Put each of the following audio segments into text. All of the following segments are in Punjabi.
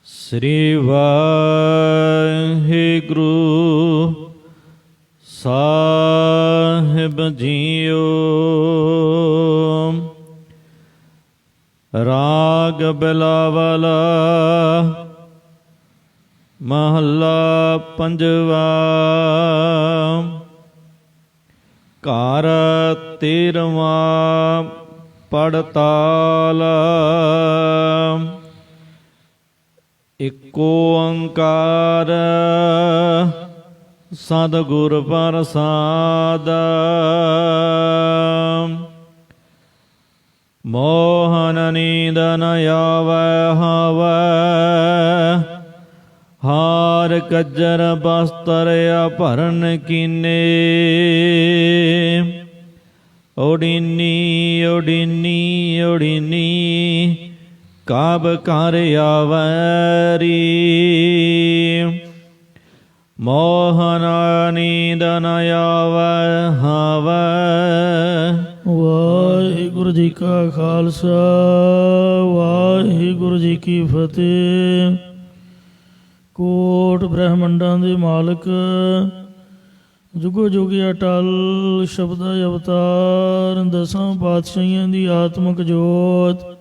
ਸ੍ਰੀ ਵਾਹਿਗੁਰੂ ਸਾਹਿਬ ਜੀਓ। ਰਾਗ ਬਿਲਾਵਲ ਮਹੱਲਾ ਪੰਜਵਾ। ਘਰ ਤੇਰਵਾਂ ਪੜਤਾਲ। ਏਕੋ ਓੰਕਾਰ ਸਤਿਗੁਰ ਪ੍ਰਸਾਦ। ਮੋਹਨ ਨੀਂਦ ਨ ਆਵੈ ਹਵੈ, ਹਾਰ ਕੱਜਰ ਬਸਤਰ ਅਭਰਨ ਕੀਨੇ। ਓਡੀਨੀ ਓਡੀਨੀ ਓਡੀਨੀ ਕਾਬ ਕਰ ਆਵੈਰੀ। ਮੋਹਨ ਨੀਂਦ ਨ ਆਵੈ ਹਵੈ। ਵਾਹਿਗੁਰੂ ਜੀ ਕਾ ਖਾਲਸਾ ਵਾਹਿਗੁਰੂ ਜੀ ਕੀ ਫਤਿਹ। ਕੋਟ ਬ੍ਰਹਮੰਡਾਂ ਦੇ ਮਾਲਕ, ਜੁਗੋ ਜੁਗ ਅਟਲ ਸ਼ਬਦ ਅਵਤਾਰ, ਦਸਾਂ ਪਾਤਸ਼ਾਹੀਆਂ ਦੀ ਆਤਮਿਕ ਜੋਤ।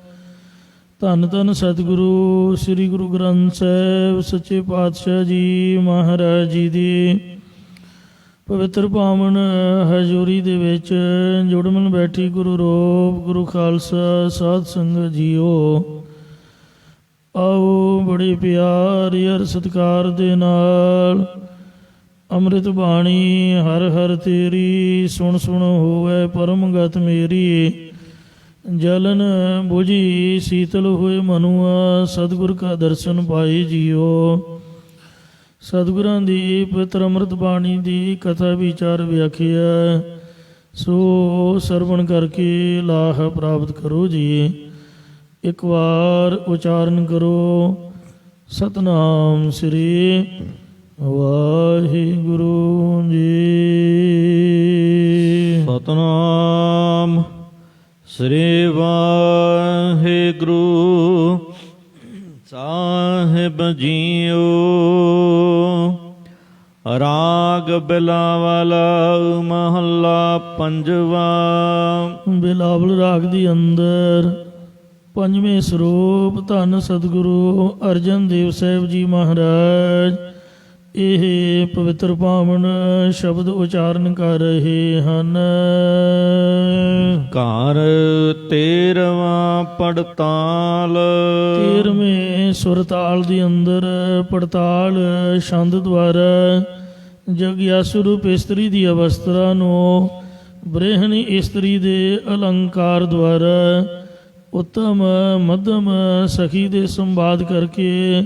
ਧੰਨ ਧੰਨ ਸਤਿਗੁਰੂ ਸ੍ਰੀ ਗੁਰੂ ਗ੍ਰੰਥ ਸਾਹਿਬ ਸੱਚੇ ਪਾਤਸ਼ਾਹ ਜੀ ਮਹਾਰਾਜ ਜੀ ਦੀ ਪਵਿੱਤਰ ਪਾਵਨ ਹਜ਼ੂਰੀ ਦੇ ਵਿੱਚ ਜੁੜ ਮਿਲ ਬੈਠੀ ਗੁਰੂ ਰੂਪ ਗੁਰੂ ਖਾਲਸਾ ਸਾਧ ਸੰਗਤ ਜੀਓ। ਆਓ ਬੜੇ ਪਿਆਰ ਯਾਰ ਸਤਿਕਾਰ ਦੇ ਨਾਲ ਅੰਮ੍ਰਿਤ ਬਾਣੀ ਹਰ ਹਰ ਤੇਰੀ, ਸੁਣ ਸੁਣ ਹੋਵੇ ਪਰਮ ਗਤ ਮੇਰੀ। ਜਲਨ ਬੁਝੀ ਸੀਤਲ ਹੋਏ ਮਨੁਆ, ਸਤਿਗੁਰ ਕਾ ਦਰਸ਼ਨ ਪਾਏ ਜੀਓ। ਸਤਿਗੁਰਾਂ ਦੀ ਪਵਿੱਤਰ ਅੰਮ੍ਰਿਤ ਬਾਣੀ ਦੀ ਕਥਾ ਵਿਚਾਰ ਵਿਆਖਿਆ ਸੋ ਸਰਵਣ ਕਰਕੇ ਲਾਹ ਪ੍ਰਾਪਤ ਕਰੋ ਜੀ। ਇੱਕ ਵਾਰ ਉਚਾਰਨ ਕਰੋ ਸਤਨਾਮ ਸ੍ਰੀ ਵਾਹਿਗੁਰੂ ਜੀ। ਸਤਨਾਮ ਸ੍ਰੀ ਵਾਹਿਗੁਰੂ ਸਾਹਿਬ ਜੀਓ। ਰਾਗ ਬਿਲਾਵਲ ਮਹੱਲਾ ਪੰਜਵਾ। ਬਿਲਾਵਲ ਰਾਗ ਦੀ ਅੰਦਰ ਪੰਜਵੇਂ ਸਰੂਪ ਧੰਨ ਸਤਿਗੁਰੂ ਅਰਜਨ ਦੇਵ ਸਾਹਿਬ ਜੀ ਮਹਾਰਾਜ ਇਹ ਪਵਿੱਤਰ ਪਾਵਨ ਸ਼ਬਦ ਉਚਾਰਨ ਕਰ ਰਹੇ ਹਨ। ਘਰ ਤੇਰਵਾਂ ਪੜਤਾਲ। 13ਵੇਂ ਸੁਰਤਾਲ ਦੇ ਅੰਦਰ ਪੜਤਾਲ ਛੰਦ ਦੁਆਰਾ ਜਗਿਆਸੂ ਰੂਪ ਇਸਤਰੀ ਦੀ ਅਵਸਥਾ ਨੂੰ ਬ੍ਰਹਿਣੀ ਇਸਤਰੀ ਦੇ ਅਲੰਕਾਰ ਦੁਆਰਾ ਉੱਤਮ ਮੱਧਮ ਸਖੀ ਦੇ ਸੰਵਾਦ ਕਰਕੇ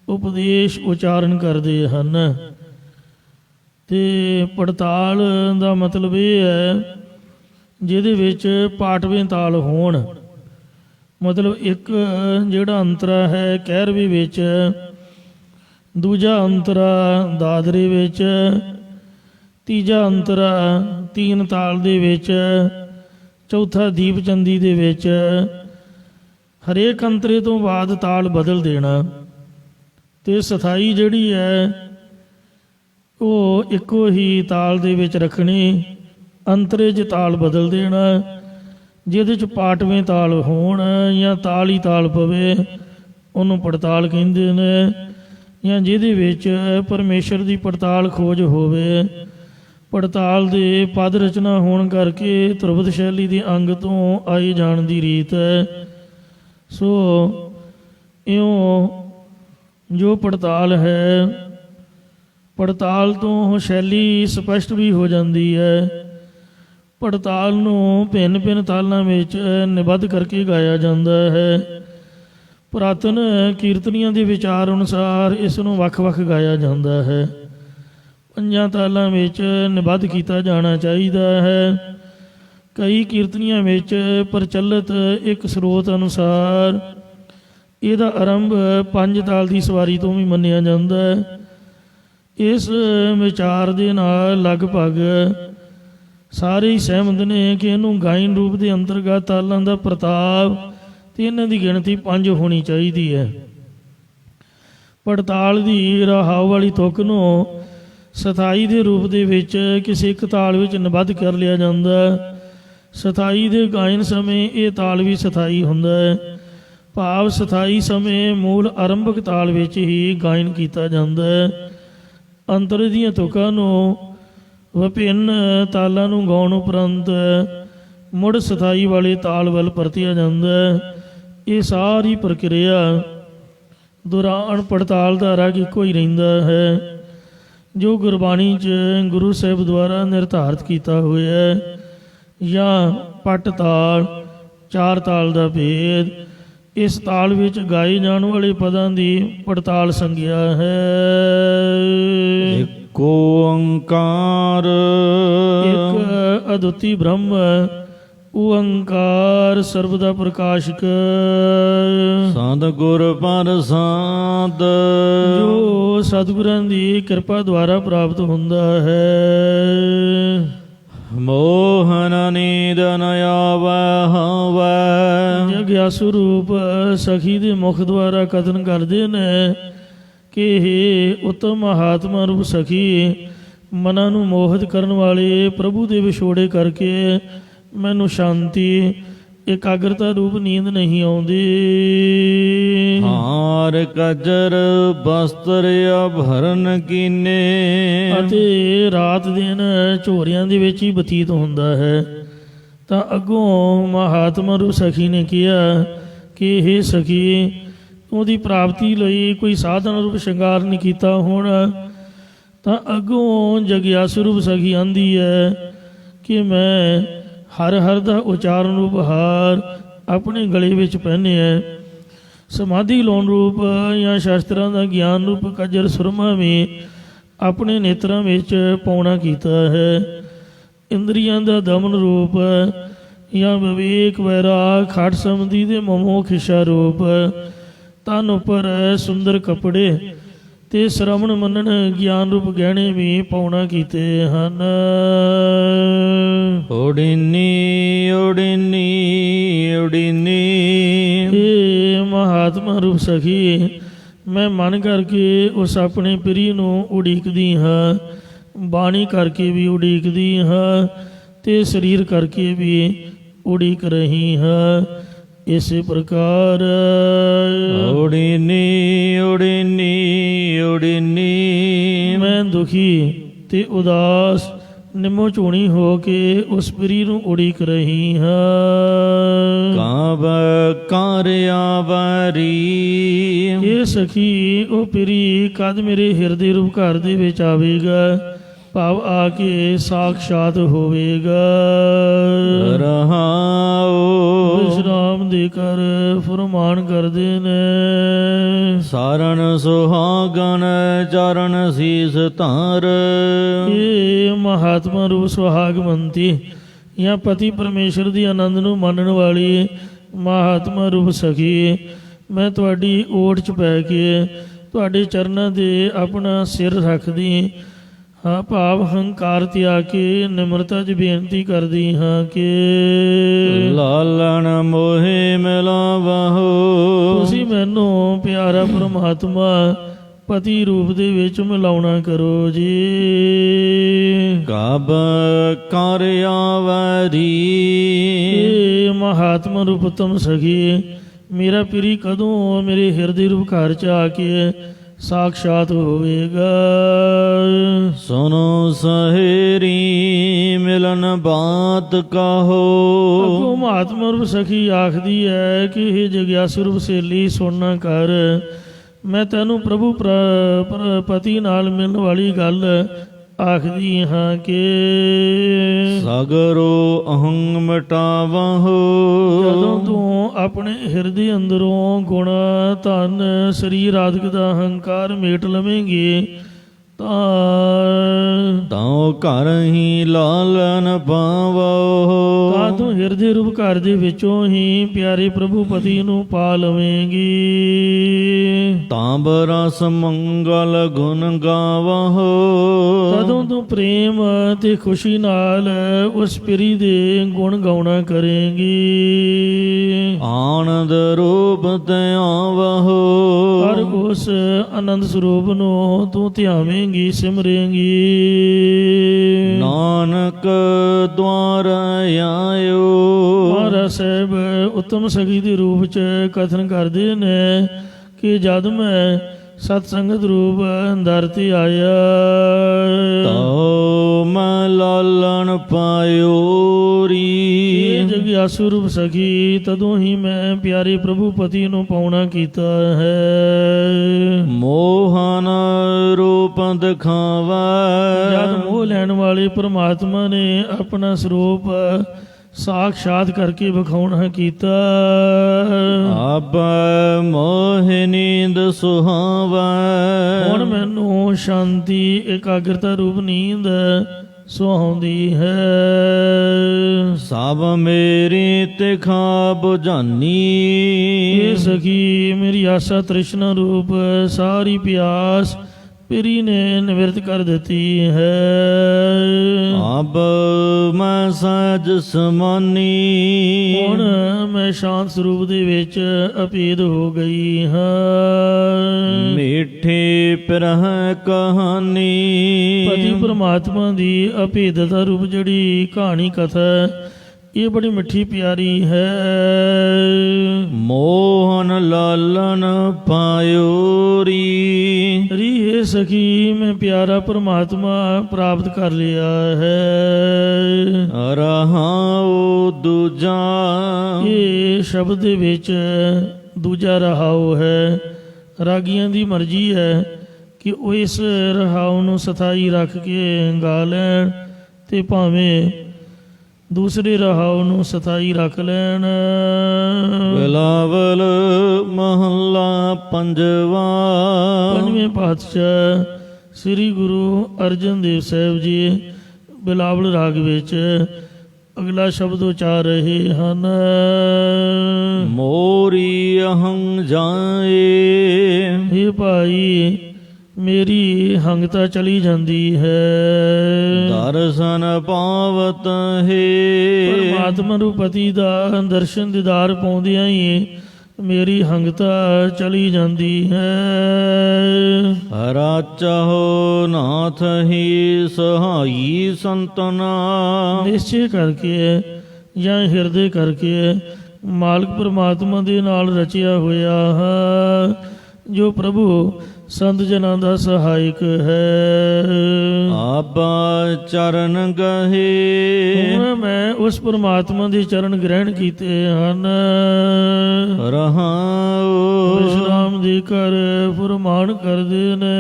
ਉਪਦੇਸ਼ ਉਚਾਰਨ ਕਰਦੇ ਹਨ। ਤੇ ਪੜਤਾਲ ਦਾ ਮਤਲਬ ਇਹ ਹੈ ਜਿਹਦੇ ਵਿੱਚ ਪਾਟਵੇਂ ਤਾਲ ਹੋਣ। ਮਤਲਬ ਇੱਕ ਜਿਹੜਾ ਅੰਤਰਾ ਹੈ ਕਹਿਰਵੇ ਵਿੱਚ, ਦੂਜਾ ਅੰਤਰਾ ਦਾਦਰੇ ਵਿੱਚ, ਤੀਜਾ ਅੰਤਰਾ ਤੀਨ ਤਾਲ ਦੇ ਵਿੱਚ, ਚੌਥਾ ਦੀਪ ਚੰਦੀ ਦੇ ਵਿੱਚ। ਹਰੇਕ ਅੰਤਰੇ ਤੋਂ ਬਾਅਦ ਤਾਲ ਬਦਲ ਦੇਣਾ ਤੇ ਸਥਾਈ ਜਿਹੜੀ ਹੈ ਉਹ ਇੱਕੋ ਹੀ ਤਾਲ ਦੇ ਵਿੱਚ ਰੱਖਣੀ। ਅੰਤਰੇ 'ਚ ਤਾਲ ਬਦਲ ਦੇਣਾ, ਜਿਹਦੇ 'ਚ ਪਾਟਵੇਂ ਤਾਲ ਹੋਣ ਜਾਂ ਤਾਲ ਹੀ ਤਾਲ ਪਵੇ ਉਹਨੂੰ ਪੜਤਾਲ ਕਹਿੰਦੇ ਨੇ। ਜਾਂ ਜਿਹਦੇ ਵਿੱਚ ਪਰਮੇਸ਼ਰ ਦੀ ਪੜਤਾਲ ਖੋਜ ਹੋਵੇ। ਪੜਤਾਲ ਦੇ ਪਦ ਰਚਨਾ ਹੋਣ ਕਰਕੇ ਧਰੁਵਤ ਸ਼ੈਲੀ ਦੇ ਅੰਗ ਤੋਂ ਆਈ ਜਾਣ ਦੀ ਰੀਤ ਹੈ। ਸੋ ਇਉਂ ਜੋ ਪੜਤਾਲ ਹੈ, ਪੜਤਾਲ ਤੋਂ ਸ਼ੈਲੀ ਸਪਸ਼ਟ ਵੀ ਹੋ ਜਾਂਦੀ ਹੈ। ਪੜਤਾਲ ਨੂੰ ਭਿੰਨ ਭਿੰਨ ਤਾਲਾਂ ਵਿੱਚ ਨਿਬੱਧ ਕਰਕੇ ਗਾਇਆ ਜਾਂਦਾ ਹੈ। ਪੁਰਾਤਨ ਕੀਰਤਨੀਆਂ ਦੇ ਵਿਚਾਰ ਅਨੁਸਾਰ ਇਸ ਨੂੰ ਵੱਖ-ਵੱਖ ਗਾਇਆ ਜਾਂਦਾ ਹੈ। 5 ਤਾਲਾਂ ਵਿੱਚ ਨਿਬੱਧ ਕੀਤਾ ਜਾਣਾ ਚਾਹੀਦਾ ਹੈ। ਕਈ ਕੀਰਤਨੀਆਂ ਵਿੱਚ ਪ੍ਰਚਲਿਤ ਇੱਕ ਸਰੋਤ ਅਨੁਸਾਰ ਇਹਦਾ ਆਰੰਭ 5 ਤਾਲ ਦੀ ਸਵਾਰੀ ਤੋਂ ਵੀ ਮੰਨਿਆ ਜਾਂਦਾ ਹੈ। ਇਸ ਵਿਚਾਰ ਦੇ ਨਾਲ ਲਗਭਗ ਸਾਰੇ ਹੀ ਸਹਿਮਤ ਨੇ ਕਿ ਇਹਨੂੰ ਗਾਇਨ ਰੂਪ ਦੇ ਅੰਤਰਗਤ ਤਾਲਾਂ ਦਾ ਪ੍ਰਤਾਪ ਤੇ ਇਹਨਾਂ ਦੀ ਗਿਣਤੀ 5 ਹੋਣੀ ਚਾਹੀਦੀ ਹੈ। ਪੜਤਾਲ ਦੀ ਰਹਾਉ ਵਾਲੀ ਤੁਕ ਨੂੰ ਸਥਾਈ ਦੇ ਰੂਪ ਦੇ ਵਿੱਚ ਕਿਸੇ ਇੱਕ ਤਾਲ ਵਿੱਚ ਨਿਬੱਧ ਕਰ ਲਿਆ ਜਾਂਦਾ ਹੈ। ਸਥਾਈ ਦੇ ਗਾਇਨ ਸਮੇਂ ਇਹ ਤਾਲ ਵੀ ਸਥਾਈ ਹੁੰਦਾ ਹੈ, ਭਾਵ ਸਥਾਈ ਸਮੇਂ ਮੂਲ ਆਰੰਭਕ ਤਾਲ ਵਿੱਚ ਹੀ ਗਾਇਨ ਕੀਤਾ ਜਾਂਦਾ ਹੈ। ਅੰਤਰ ਦੀਆਂ ਤੁਕਾਂ ਨੂੰ ਵਿਭਿੰਨ ਤਾਲਾਂ ਨੂੰ ਗਾਉਣ ਉਪਰੰਤ ਮੁੜ ਸਥਾਈ ਵਾਲੇ ਤਾਲ ਵੱਲ ਪਰਤਿਆ ਜਾਂਦਾ ਹੈ। ਇਹ ਸਾਰੀ ਪ੍ਰਕਿਰਿਆ ਦੌਰਾਨ ਪੜਤਾਲ ਦਾ ਰਾਗ ਇੱਕੋ ਹੀ ਰਹਿੰਦਾ ਹੈ, ਜੋ ਗੁਰਬਾਣੀ 'ਚ ਗੁਰੂ ਸਾਹਿਬ ਦੁਆਰਾ ਨਿਰਧਾਰਿਤ ਕੀਤਾ ਹੋਇਆ ਹੈ, ਜਾਂ ਪੱਟ ਤਾਲ, ਚਾਰ ਤਾਲ ਦਾ ਭੇਦ। ਇਸ ਤਾਲ ਵਿੱਚ ਗਾਏ ਜਾਣ ਵਾਲੇ ਪਦਾਂ ਦੀ ਪੜਤਾਲ ਸੰਗਿਆ ਹੈ। ਏਕ ਓੰਕਾਰ ਇੱਕ ਅਦੁੱਤੀ ਬ੍ਰਹਮ ਓੰਕਾਰ ਸਰਬਦਾ ਪ੍ਰਕਾਸ਼ਕ, ਸਤਿਗੁਰ ਪ੍ਰਸਾਦ ਜੋ ਸਤਿਗੁਰਾਂ ਦੀ ਕਿਰਪਾ ਦੁਆਰਾ ਪ੍ਰਾਪਤ ਹੁੰਦਾ ਹੈ। ਮੋਹਨ ਨੀਂਦ ਨ ਆਵੈ ਹਵੈ। ਜਗਿਆਸੂ ਰੂਪ ਸਖੀ ਦੇ ਮੁਖ ਦੁਆਰਾ ਕਥਨ ਕਰਦੇ ਨੇ ਕਿ ਇਹ ਉੱਤਮ ਮਹਾਤਮਾ ਰੂਪ ਸਖੀ, ਮਨਾਂ ਨੂੰ ਮੋਹਿਤ ਕਰਨ ਵਾਲੇ ਪ੍ਰਭੂ ਦੇ ਵਿਛੋੜੇ ਕਰਕੇ ਮੈਨੂੰ ਸ਼ਾਂਤੀ ਇਕਾਗਰਤਾ ਰੂਪ ਨੀਂਦ ਨਹੀਂ ਆਉਂਦੀ। ਹਾਰ ਕਜਰ ਬਸਤਰ ਅਭਰਨ ਕੀਨੇ। ਅਤੇ ਰਾਤ ਦਿਨ ਝੋਰਿਆਂ ਦੇ ਵਿੱਚ ਹੀ ਬਤੀਤ ਹੁੰਦਾ ਹੈ। ਤਾਂ ਅੱਗੋਂ ਮਹਾਤਮਾ ਰੂਪ ਸਖੀ ਨੇ ਕਿਹਾ ਕਿ ਇਹ ਸਖੀ, ਉਹਦੀ ਪ੍ਰਾਪਤੀ ਲਈ ਕੋਈ ਸਾਧਨ ਰੂਪ ਸ਼ਿੰਗਾਰ ਨਹੀਂ ਕੀਤਾ ਹੁਣ। ਤਾਂ ਅੱਗੋਂ ਜਗਿਆਸੂ ਰੂਪ ਸਖੀ ਆਂਦੀ ਹੈ ਕਿ ਮੈਂ ਹਰ ਹਰ ਦਾ ਉਚਾਰਨ ਰੂਪ ਹਾਰ ਆਪਣੇ ਗਲੇ ਵਿੱਚ ਪਹਿਨਿਆ, ਸਮਾਧੀ ਲਾਉਣ ਰੂਪ ਜਾਂ ਸ਼ਾਸਤਰਾਂ ਦਾ ਗਿਆਨ ਰੂਪ ਕਜਰ ਸੁਰਮਾ ਵੀ ਆਪਣੇ ਨੇਤਰਾਂ ਵਿੱਚ ਪਾਉਣਾ ਕੀਤਾ ਹੈ। ਇੰਦਰੀਆਂ ਦਾ ਦਮਨ ਰੂਪ ਜਾਂ ਵਿਵੇਕ ਵੈਰਾਗ ਖਟ ਸਮਧੀ ਦੇ ਮਮੋ ਖਿਸ਼ਾ ਰੂਪ, ਤਨ ਉੱਪਰ ਸੁੰਦਰ ਕੱਪੜੇ ਤੇ ਸ਼ਰਵਣ ਮੰਨਣ ਗਿਆਨ ਰੂਪ ਗਹਿਣੇ ਵੀ ਪਾਉਣਾ ਕੀਤੇ ਹਨ। ਉਡਿਨੀ ਉਡਿਨੀ ਉਡਿਨੀ। ਇਹ ਮਹਾਤਮਾ ਰੂਪ ਸਖੀ, ਮੈਂ ਮਨ ਕਰਕੇ ਉਸ ਆਪਣੇ ਪ੍ਰੀ ਨੂੰ ਉਡੀਕਦੀ ਹਾਂ, ਬਾਣੀ ਕਰਕੇ ਵੀ ਉਡੀਕਦੀ ਹਾਂ ਤੇ ਸਰੀਰ ਕਰਕੇ ਵੀ ਉਡੀਕ ਰਹੀ ਹਾਂ। ਇਸੇ ਪ੍ਰਕਾਰ ਉਡਿਨੀ ਉਡਿਨੀ ਉਡਿਨੀ। ਮੈਂ ਦੁਖੀ ਤੇ ਉਦਾਸ ਨਿਮੋ ਝੂਣੀ ਹੋ ਕੇ ਉਸ ਪ੍ਰੀ ਨੂੰ ਉਡੀਕ ਰਹੀ ਹਾਂ। ਕਾਬ ਕਰ ਆਵਰੀ। ਇਹ ਸਖੀ, ਉਹ ਪ੍ਰੀ ਕਦ ਮੇਰੇ ਹਿਰਦੇ ਰੂਪ ਘਰ ਦੇ ਵਿੱਚ ਆਵੇਗਾ, ਭਾਵ ਆ ਕੇ ਸਾਖਸ਼ਾਤ ਹੋਵੇਗਾ। ਰਹਾਉ ਵਿਸ਼ਰਾਮ ਦੇ ਕਰ ਫਰਮਾਨ ਕਰਦੇ ਨੇ। ਸਾਰਣ ਸੁਹਾਗਣ ਚਰਨ ਸੀਸ ਧਾਰ। ਇਹ ਮਹਾਤਮਾ ਰੂਪ ਸੁਹਾਗਵੰਤੀ ਜਾਂ ਪਤੀ ਪਰਮੇਸ਼ਰ ਦੀ ਆਨੰਦ ਨੂੰ ਮੰਨਣ ਵਾਲੀ ਮਹਾਤਮਾ ਰੂਪ ਸਖੀ, ਮੈਂ ਤੁਹਾਡੀ ਓਟ 'ਚ ਪੈ ਕੇ ਤੁਹਾਡੇ ਚਰਨਾਂ ਦੇ ਆਪਣਾ ਸਿਰ ਰੱਖਦੀ ਹਾਂ, ਭਾਵ ਹੰਕਾਰ ਤਿਆਗ ਕੇ ਨਿਮਰਤਾ 'ਚ ਬੇਨਤੀ ਕਰਦੀ ਹਾਂ ਕਿ ਲਾਲਣ ਮੋਹਿ ਮਿਲਾਵਹੁ। ਤੁਸੀਂ ਮੈਨੂੰ ਪਿਆਰਾ ਪਰਮਾਤਮਾ ਪਤੀ ਰੂਪ ਦੇ ਵਿੱਚ ਮਿਲਾਉਣਾ ਕਰੋ ਜੀ। ਕਬ ਕਰ ਆਵਰੀ। ਇਹ ਮਹਾਤਮਾ ਰੂਪ ਉਤਮ ਸਖੀ, ਮੇਰਾ ਪ੍ਰੀ ਕਦੋਂ ਮੇਰੇ ਹਿਰਦੇ ਰੂਪ ਘਰ 'ਚ ਆ ਕੇ ਸਾਖਸ਼ਾਤ ਹੋਵੇਗਾ। ਸੁਨੋ ਸਹੇਰੀ ਮਿਲਨ ਬਾਤ ਕਹੋ। ਅੱਗੋਂ ਮਹਾਤਮਾ ਰੂਪ ਸਖੀ ਆਖਦੀ ਹੈ ਕਿ ਇਹ ਜਗਿਆਸੂ ਰੂਪ ਸਹੇਲੀ ਸੁਣਨਾ ਕਰ, ਮੈਂ ਤੈਨੂੰ ਪ੍ਰਭੂ ਪਤੀ ਨਾਲ ਮਿਲਣ ਵਾਲੀ ਗੱਲ ਆਖਦੀ ਹਾਂ ਕਿ ਸਗਰੋ ਅਹੰ ਮਿਟਾਵਹੁ। ਜਦੋਂ ਤੂੰ ਆਪਣੇ ਹਿਰਦੇ ਅੰਦਰੋਂ ਗੁਣ ਧਨ ਸਰੀਰ ਆਦਿਕ ਦਾ ਹੰਕਾਰ ਮੇਟ ਲਵੇਂਗੀ, ਤਉ ਘਰ ਹੀ ਲਾਲਨ ਪਾਵੋ। ਤਾਂ ਤੂੰ ਹਿਰਦੇ ਰੂਪ ਘਰ ਦੇ ਵਿੱਚੋਂ ਹੀ ਪਿਆਰੇ ਪ੍ਰਭੂ ਪਤੀ ਨੂੰ ਪਾ ਲਵੇਂਗੀ। ਤਾਂਬ ਰਸ ਮੰਗਲ ਗੁਣ ਗਾਵਹੁ। ਤਦੋਂ ਤੂੰ ਪ੍ਰੇਮ ਤੇ ਖੁਸ਼ੀ ਨਾਲ ਉਸ ਪਿਰੀ ਦੇ ਗੁਣ ਗਾਉਣਾ ਕਰੇਂਗੀ। ਆਨੰਦ ਰੂਪ ਧਿਆਵਹੁ। ਹਰ ਉਸ ਆਨੰਦ ਸਰੂਪ ਨੂੰ ਤੂੰ ਧਿਆਵੇਂਗੀ, ਸਿਮਰੇਂਗੀ। ਨਾਨਕ ਦੁਆਰ ਆਇਓ। ਮਹਾਰਾਜ ਸਾਹਿਬ ਉੱਤਮ ਸਖੀ ਦੇ ਰੂਪ ਚ ਕਥਨ ਕਰਦੇ ਨੇ ਕਿ ਜਦ ਮੈਂ ਸਤ ਸੰਗਤ ਰੂਪ ਦਰ ਤੇ ਆਇਆ, ਤਉ ਮੈਂ ਲਾਲਣ ਪਾਇਓਰੀ। ਇਹ ਜਗਿਆਸੂ ਰੂਪ ਸਖੀ ਤਦੋਂ ਹੀ ਮੈਂ ਪਿਆਰੇ ਪ੍ਰਭੂ ਪਤੀ ਨੂੰ ਪਾਉਣਾ ਕੀਤਾ ਹੈ। ਮੋਹਨ ਰੂਪ ਦਿਖਾਵੈ। ਜਦ ਮੋਹ ਲੈਣ ਵਾਲੇ ਪ੍ਰਮਾਤਮਾ ਨੇ ਆਪਣਾ ਸਰੂਪ ਸਾਖਸ਼ਾਤ ਕਰਕੇ ਵਿਖਾਉਣਾ ਕੀਤਾ। ਆਪ ਮੋਹਿ ਨੀਂਦ ਸੁਹਾਵੈ। ਹੁਣ ਮੈਨੂੰ ਸ਼ਾਂਤੀ ਇਕਾਗਰਤਾ ਰੂਪ ਨੀਂਦ ਸੁਹਾਉਂਦੀ ਹੈ। ਸਭ ਮੇਰੀ ਤਿਖਾ ਬੁਝਾਨੀ। ਇਹ ਸਖੀ ਮੇਰੀ ਆਸਾ ਤ੍ਰਿਸ਼ਨਾ ਰੂਪ ਸਾਰੀ ਪਿਆਸ ਪਿਰੀ ਨੇ ਨਿਵਰਤ ਕਰ ਦਿੱਤੀ ਹੈ। ਅਬ ਮੈਂ ਸਜ ਸਮਾਨੀ। ਹੁਣ ਮੈਂ ਸ਼ਾਂਤ ਸਰੂਪ ਦੇ ਵਿੱਚ ਅਭੇਦ ਹੋ ਗਈ ਹਾਂ। ਮਿੱਠੀ ਪਿਰਹ ਕਹਾਣੀ। ਪਤੀ ਪ੍ਰਮਾਤਮਾ ਦੀ ਅਭੇਦਤਾ ਰੂਪ ਜਿਹੜੀ ਕਹਾਣੀ ਕਥਾ ਇਹ ਬੜੀ ਮਿੱਠੀ ਪਿਆਰੀ ਹੈ। ਮੋਹਨ ਲਾਲਨ ਪਾਇਓਰੀ। ਰੀ ਸਖੀ ਮੈਂ ਪਿਆਰਾ ਪ੍ਰਮਾਤਮਾ ਪ੍ਰਾਪਤ ਕਰ ਲਿਆ ਹੈ। ਰਹਾਉ ਦੂਜਾ। ਇਹ ਸ਼ਬਦ ਦੇ ਵਿੱਚ ਦੂਜਾ ਰਹਾਉ ਹੈ। ਰਾਗੀਆਂ ਦੀ ਮਰਜ਼ੀ ਹੈ ਕਿ ਉਹ ਇਸ ਰਹਾਉ ਨੂੰ ਸਥਾਈ ਰੱਖ ਕੇ ਗਾ ਲੈਣ ਤੇ ਭਾਵੇਂ ਦੂਸਰੇ ਰਹਾਉ ਨੂੰ ਸਥਾਈ ਰੱਖ ਲੈਣ। ਬਿਲਾਵਲ ਮਹੱਲਾ ਪੰਜਵਾ। ਪੰਜਵੇਂ ਪਾਤਸ਼ਾਹ ਸ੍ਰੀ ਗੁਰੂ ਅਰਜਨ ਦੇਵ ਸਾਹਿਬ ਜੀ ਬਿਲਾਵਲ ਰਾਗ ਵਿੱਚ ਅਗਲਾ ਸ਼ਬਦ ਉਚਾਰ ਰਹੇ ਹਨ। ਮੋਰੀ ਅਹੰ ਜਾਏ। ਇਹ ਭਾਈ ਮੇਰੀ ਹੰਗਤਾ ਚਲੀ ਜਾਂਦੀ ਹੈ। ਦਰਸ਼ਨ ਪਾਵਤ ਹੈ। ਪਰਮਾਤਮਾ ਨੂੰ ਪਤੀ ਦਾ ਦਰਸ਼ਨ ਦੀਦਾਰ ਪਾਉਂਦਿਆਂ ਹੀ ਮੇਰੀ ਹੰਗਤਾ ਚਲੀ ਜਾਂਦੀ ਹੈ। ਰਾਚਹੁ ਨਾਥ ਹੀ ਸਹਾਈ ਸੰਤਨਾ। ਨਿਸ਼ਚੈ ਕਰਕੇ ਜਾਂ ਹਿਰਦੇ ਕਰਕੇ ਮਾਲਕ ਪਰਮਾਤਮਾ ਦੇ ਨਾਲ ਰਚਿਆ ਹੋਇਆ ਹੈ, ਜੋ ਪ੍ਰਭੂ ਸੰਤ ਜਨਾਂ ਦਾ ਸਹਾਇਕ ਹੈ। ਆਪਾ ਚਰਨ ਗਹੇ। ਹੁਣ ਮੈਂ ਉਸ ਪਰਮਾਤਮਾ ਦੇ ਚਰਨ ਗ੍ਰਹਿਣ ਕੀਤੇ ਹਨ। ਰਹਾਉ ਵਿਸ਼ਰਾਮ ਦੇ ਕਰ ਫੁਰਮਾਨ ਕਰਦੇ ਨੇ।